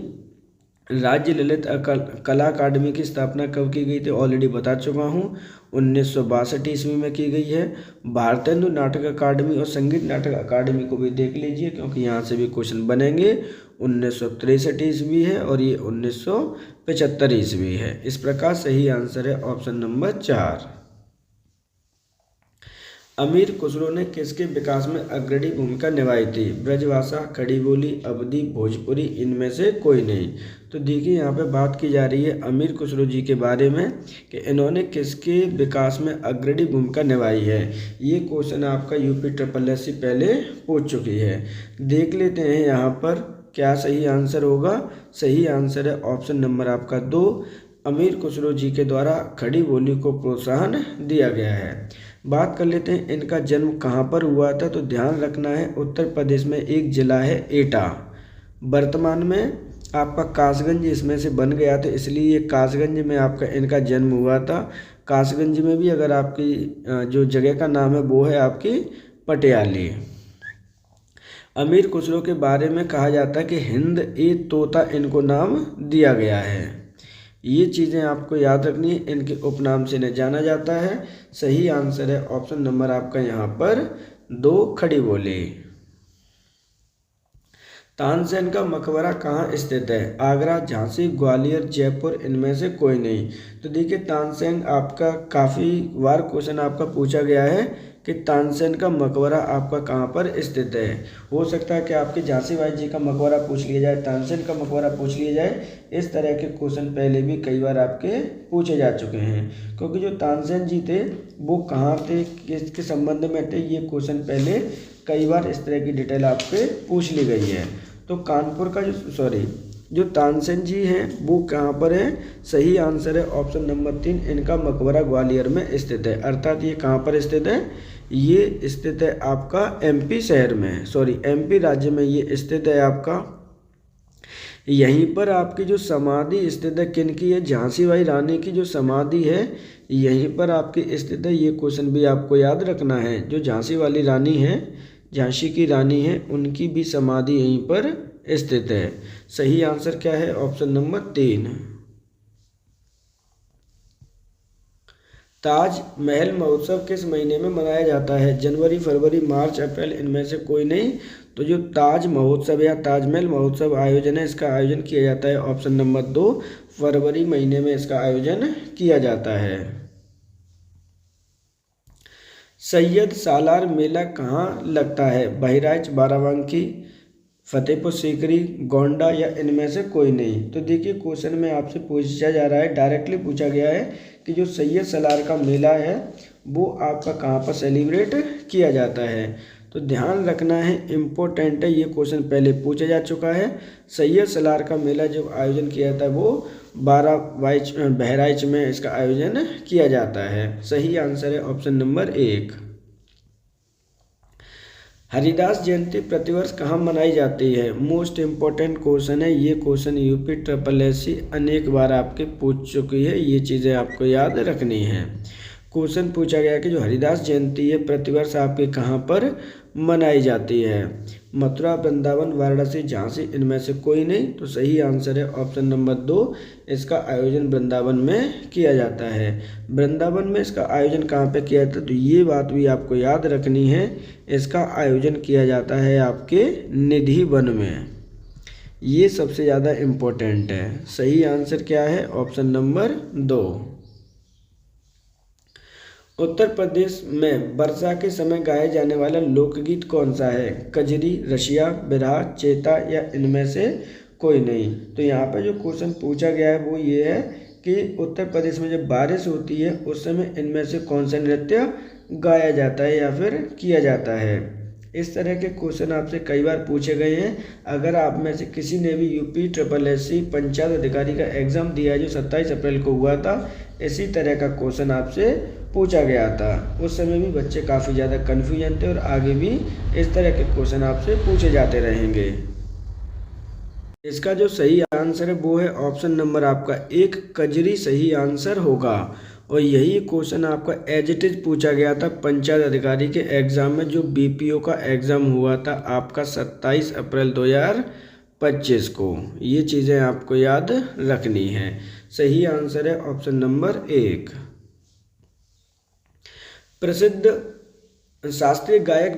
राज्य ललित कला अकादमी की स्थापना कब की गई थी, ऑलरेडी बता चुका हूँ, 1962 ईस्वी में की गई है। भारतेंदु नाटक अकादमी और संगीत नाटक अकादमी को भी देख लीजिए, क्योंकि यहाँ से भी क्वेश्चन बनेंगे। 1963 ईस्वी है और ये 1975 ईस्वी है। इस प्रकार सही आंसर है ऑप्शन नंबर 4। अमीर खुसरो ने किसके विकास में अग्रणी भूमिका निभाई थी? ब्रजभाषा, खड़ी बोली, अवधी, भोजपुरी, इनमें से कोई नहीं। तो देखिए यहाँ पे बात की जा रही है अमीर खुसरो जी के बारे में कि इन्होंने किसके विकास में अग्रणी भूमिका निभाई है। ये क्वेश्चन आपका यूपी SSSC पहले पूछ चुकी है। देख लेते हैं यहाँ पर क्या सही आंसर होगा। सही आंसर है ऑप्शन नंबर आपका 2, अमीर खुसरो जी के द्वारा खड़ी बोली को प्रोत्साहन दिया गया है। बात कर लेते हैं इनका जन्म कहाँ पर हुआ था। तो ध्यान रखना है उत्तर प्रदेश में एक जिला है एटा। वर्तमान में आपका कासगंज इसमें से बन गया था, इसलिए ये कासगंज में आपका इनका जन्म हुआ था। कासगंज में भी अगर आपकी जो जगह का नाम है वो है आपकी पटियाली। अमीर खुसरो के बारे में कहा जाता है कि हिंद ए तोता इनको नाम दिया गया है। ये चीज़ें आपको याद रखनी है, इनके उपनाम से इन्हें जाना जाता है। सही आंसर है ऑप्शन नंबर आपका यहाँ पर 2, खड़ी बोली। तानसेन का मकबरा कहाँ स्थित है? आगरा, झांसी, ग्वालियर, जयपुर, इनमें से कोई नहीं। तो देखिए तानसेन आपका काफ़ी बार क्वेश्चन आपका पूछा गया है कि तानसेन का मकबरा आपका कहाँ पर स्थित है। हो सकता है कि आपके झांसी बाई जी का मकबरा पूछ लिया जाए, तानसेन का मकबरा पूछ लिया जाए। इस तरह के क्वेश्चन पहले भी कई बार आपके पूछे जा चुके हैं, क्योंकि जो तानसेन जी थे वो कहाँ थे, किसके संबंध में थे, ये क्वेश्चन पहले कई बार इस तरह की डिटेल आपसे पूछ ली गई है। तो कानपुर का जो तानसेन जी हैं वो कहाँ पर है? सही आंसर है ऑप्शन नंबर 3, इनका मकबरा ग्वालियर में स्थित है। अर्थात ये कहाँ पर स्थित है? ये स्थित है आपका MP शहर में, MP राज्य में ये स्थित है आपका। यहीं पर आपकी जो समाधि स्थित है किन की है? झांसी बाई रानी की जो समाधि है यहीं पर आपकी स्थित है। ये क्वेश्चन भी आपको याद रखना है। जो झांसी वाली रानी है, झांसी की रानी है, उनकी भी समाधि यहीं पर स्थित है। सही आंसर क्या है? Option number 3। ताज महल महोत्सव किस महीने में मनाया जाता है? जनवरी, फरवरी, मार्च, अप्रैल, इनमें से कोई नहीं। तो जो ताज महोत्सव या ताजमहल महोत्सव आयोजन है, इसका आयोजन किया जाता है ऑप्शन नंबर 2, फरवरी महीने में इसका आयोजन किया जाता है। सैयद सालार मेला कहाँ लगता है? बहराइच, बाराबंकी, फतेहपुर सीकरी, गोंडा, या इनमें से कोई नहीं। तो देखिए क्वेश्चन में आपसे पूछा जा रहा है, डायरेक्टली पूछा गया है कि जो सैयद सालार का मेला है वो आपका कहाँ पर सेलिब्रेट किया जाता है। तो ध्यान रखना है, इम्पोर्टेंट है, ये क्वेश्चन पहले पूछा जा चुका है। सैयद सालार का मेला जो आयोजन किया जाता है वो बहराइच में इसका आयोजन किया जाता है। सही आंसर है ऑप्शन नंबर 1। हरिदास जयंती प्रतिवर्ष कहाँ मनाई जाती है? मोस्ट इम्पोर्टेंट क्वेश्चन है। ये क्वेश्चन यूपी SSSC अनेक बार आपके पूछ चुकी है, ये चीज़ें आपको याद रखनी है। क्वेश्चन पूछा गया कि जो हरिदास जयंती है प्रतिवर्ष आपके कहाँ पर मनाई जाती है? मथुरा, वृंदावन, वाराणसी, झांसी, इनमें से कोई नहीं। तो सही आंसर है ऑप्शन नंबर 2, इसका आयोजन वृंदावन में किया जाता है। वृंदावन में इसका आयोजन कहाँ पे किया जाता है? तो ये बात भी आपको याद रखनी है, इसका आयोजन किया जाता है आपके निधि वन में। ये सबसे ज़्यादा इम्पोर्टेंट है। सही आंसर क्या है? Option number 2। उत्तर प्रदेश में वर्षा के समय गाए जाने वाला लोकगीत कौन सा है? कजरी, रसिया, बिरहा, चेता, या इनमें से कोई नहीं। तो यहाँ पर जो क्वेश्चन पूछा गया है वो ये है कि उत्तर प्रदेश में जब बारिश होती है उस समय इनमें से कौन सा नृत्य गाया जाता है या फिर किया जाता है। इस तरह के क्वेश्चन आपसे कई बार पूछे गए हैं। अगर आप में से किसी ने भी यूपी SSSC पंचायत अधिकारी का एग्ज़ाम दिया है जो 27 अप्रैल को हुआ था, इसी तरह का क्वेश्चन आपसे पूछा गया था। उस समय भी बच्चे काफ़ी ज़्यादा कन्फ्यूजन थे और आगे भी इस तरह के क्वेश्चन आपसे पूछे जाते रहेंगे। इसका जो सही आंसर है वो है ऑप्शन नंबर आपका 1, कजरी सही आंसर होगा। और यही क्वेश्चन आपका एज इट इज पूछा गया था पंचायत अधिकारी के एग्ज़ाम में, जो BPO का एग्ज़ाम हुआ था आपका 27 अप्रैल 2025 को। ये चीज़ें आपको याद रखनी है। सही आंसर है ऑप्शन नंबर 1। प्रसिद्ध शास्त्रीय गायक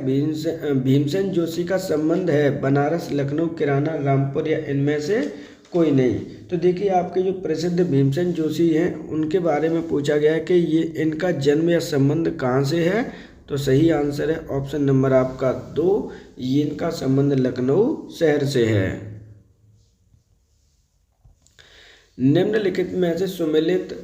भीमसेन जोशी का संबंध है बनारस, लखनऊ, किराना, रामपुर, या इनमें से कोई नहीं। तो देखिए आपके जो प्रसिद्ध भीमसेन जोशी हैं उनके बारे में पूछा गया है कि ये इनका जन्म या संबंध कहाँ से है? तो सही आंसर है ऑप्शन नंबर आपका 2, ये इनका संबंध लखनऊ शहर से है। निम्नलिखित में से सुमेलित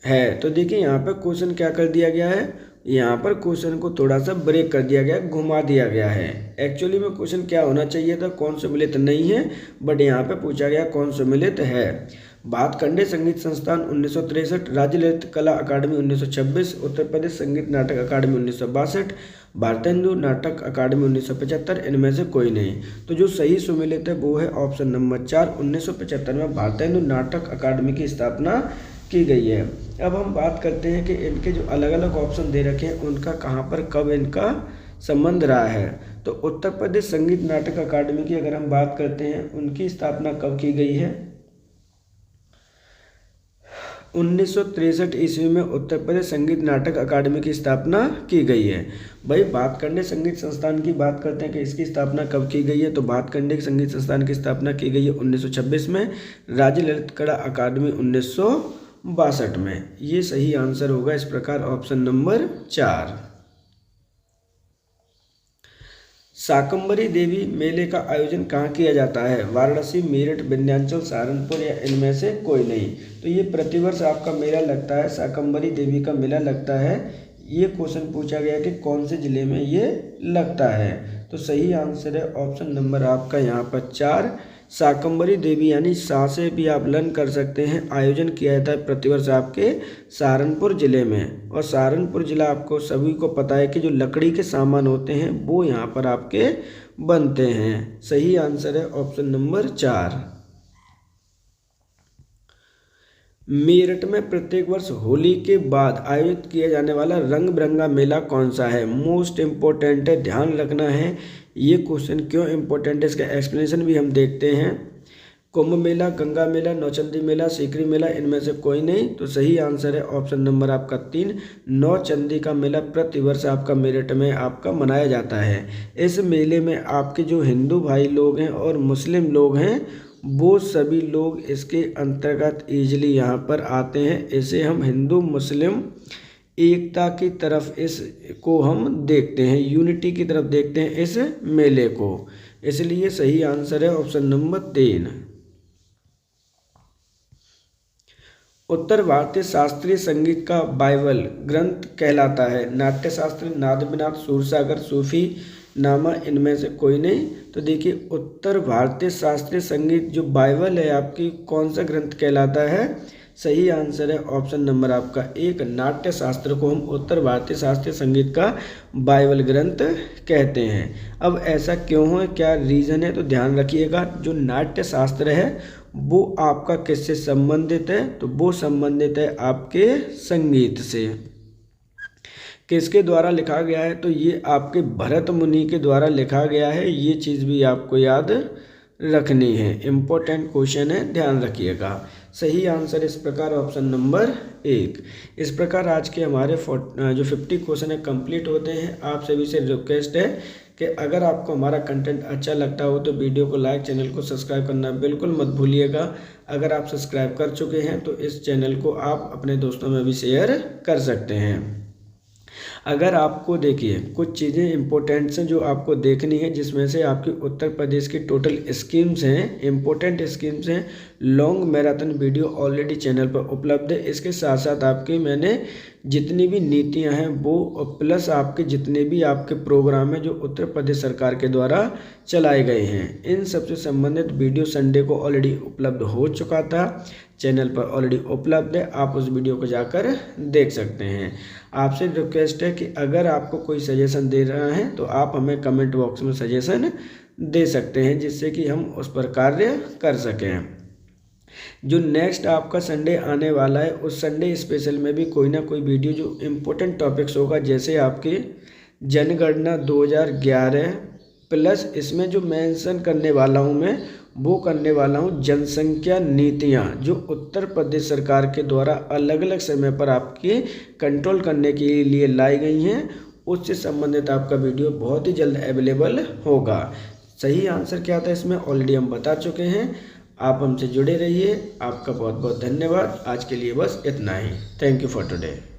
है, तो देखिए यहाँ पर क्वेश्चन क्या कर दिया गया है, यहाँ पर क्वेश्चन को थोड़ा सा ब्रेक कर दिया गया, घुमा दिया गया है। एक्चुअली में क्वेश्चन क्या होना चाहिए था, कौन सुमेलित नहीं है, बट यहाँ पे पूछा गया कौन सुमेलित है। भातखंडे संगीत संस्थान 1963, राज्य ललित कला अकादमी 1926, उत्तर प्रदेश संगीत नाटक अकादमी 1962, भारतेंदु नाटक अकादमी 1975, इनमें से कोई नहीं। तो जो सही सुमेलित है वो है ऑप्शन नंबर 4, 1975 में भारतेंदु नाटक अकादमी की स्थापना की गई है। अब हम बात करते हैं कि इनके जो अलग अलग ऑप्शन दे रखे हैं उनका कहाँ पर कब इनका संबंध रहा है। तो उत्तर प्रदेश संगीत नाटक अकादमी की अगर हम बात करते हैं, उनकी स्थापना कब की गई है, 1963 ईस्वी में उत्तर प्रदेश संगीत नाटक अकादमी की स्थापना की गई है। भाई भातखंडे संगीत संस्थान की बात करते हैं कि इसकी स्थापना कब की गई है, तो भातखंडे संगीत संस्थान की स्थापना की गई है 1926 में, राज्य ललित कला अकादमी 1962 में। ये सही आंसर होगा इस प्रकार ऑप्शन नंबर 4। शाकंभरी देवी मेले का आयोजन कहाँ किया जाता है, वाराणसी, मेरठ, विंध्याचल, सहारनपुर या इनमें से कोई नहीं। तो ये प्रतिवर्ष आपका मेला लगता है, शाकंभरी देवी का मेला लगता है। ये क्वेश्चन पूछा गया कि कौन से जिले में ये लगता है, तो सही आंसर है ऑप्शन नंबर आपका यहाँ पर 4, शाकंभरी देवी, यानी सा से भी आप लर्न कर सकते हैं। आयोजन किया जाता है प्रतिवर्ष आपके सहारनपुर जिले में, और सहारनपुर जिला आपको सभी को पता है कि जो लकड़ी के सामान होते हैं वो यहाँ पर आपके बनते हैं। सही आंसर है ऑप्शन नंबर 4। मेरठ में प्रत्येक वर्ष होली के बाद आयोजित किया जाने वाला रंग बिरंगा मेला कौन सा है, मोस्ट इम्पोर्टेंट है, ध्यान रखना है। ये क्वेश्चन क्यों इम्पोर्टेंट है इसका एक्सप्लेनेशन भी हम देखते हैं। कुंभ मेला, गंगा मेला, नौचंदी मेला, सीकरी मेला, इनमें से कोई नहीं। तो सही आंसर है ऑप्शन नंबर आपका 3, नौचंदी का मेला प्रतिवर्ष आपका मेरठ में आपका मनाया जाता है। इस मेले में आपके जो हिंदू भाई लोग हैं और मुस्लिम लोग हैं वो सभी लोग इसके अंतर्गत ईजिली यहाँ पर आते हैं। इसे हम हिंदू मुस्लिम एकता की तरफ इसको हम देखते हैं, यूनिटी की तरफ देखते हैं इस मेले को, इसलिए सही आंसर है ऑप्शन नंबर 3। उत्तर भारतीय शास्त्रीय संगीत का बाइबल ग्रंथ कहलाता है, नाट्यशास्त्र, नाद विनाद, सूरसागर, सूफी नामा, इनमें से कोई नहीं। तो देखिए उत्तर भारतीय शास्त्रीय संगीत जो बाइबल है आपकी कौन सा ग्रंथ कहलाता है, सही आंसर है ऑप्शन नंबर आपका 1, नाट्य शास्त्र को हम उत्तर भारतीय शास्त्रीय संगीत का बाइबल ग्रंथ कहते हैं। अब ऐसा क्यों है, क्या रीज़न है, तो ध्यान रखिएगा। जो नाट्य शास्त्र है वो आपका किससे संबंधित है, तो वो संबंधित है आपके संगीत से। किसके द्वारा लिखा गया है, तो ये आपके भरत मुनि के द्वारा लिखा गया है। ये चीज़ भी आपको याद रखनी है, इम्पोर्टेंट क्वेश्चन है, ध्यान रखिएगा। सही आंसर इस प्रकार ऑप्शन नंबर 1। इस प्रकार आज के हमारे जो 50 क्वेश्चन है कंप्लीट होते हैं। आप सभी से रिक्वेस्ट है कि अगर आपको हमारा कंटेंट अच्छा लगता हो तो वीडियो को लाइक, चैनल को सब्सक्राइब करना बिल्कुल मत भूलिएगा। अगर आप सब्सक्राइब कर चुके हैं तो इस चैनल को आप अपने दोस्तों में भी शेयर कर सकते हैं। अगर आपको देखिए कुछ चीज़ें इंपॉर्टेंट हैं जो आपको देखनी है, जिसमें से आपकी उत्तर प्रदेश की टोटल स्कीम्स हैं, इंपॉर्टेंट स्कीम्स हैं। Long marathon video already channel पर उपलब्ध है। इसके साथ साथ आपकी मैंने जितनी भी नीतियां हैं वो प्लस आपके जितने भी आपके प्रोग्राम हैं जो उत्तर प्रदेश सरकार के द्वारा चलाए गए हैं, इन सबसे संबंधित वीडियो संडे को ऑलरेडी उपलब्ध हो चुका था, चैनल पर ऑलरेडी उपलब्ध है। आप उस वीडियो को जाकर देख सकते हैं। आपसे रिक्वेस्ट है कि अगर आपको कोई सजेशन दे रहा है तो आप हमें कमेंट बॉक्स में सजेशन दे सकते हैं, जिससे कि हम उस पर कार्य कर सकें। जो नेक्स्ट आपका संडे आने वाला है उस संडे स्पेशल में भी कोई ना कोई वीडियो जो इम्पोर्टेंट टॉपिक्स होगा, जैसे आपकी जनगणना 2011 प्लस इसमें जो मेंशन करने वाला हूँ मैं वो करने वाला हूँ जनसंख्या नीतियाँ जो उत्तर प्रदेश सरकार के द्वारा अलग अलग समय पर आपके कंट्रोल करने के लिए लाई गई हैं। उससे संबंधित आपका वीडियो बहुत ही जल्द अवेलेबल होगा। सही आंसर क्या था इसमें ऑलरेडी हम बता चुके हैं। आप हमसे जुड़े रहिए। आपका बहुत बहुत धन्यवाद। आज के लिए बस इतना ही। Thank you for today.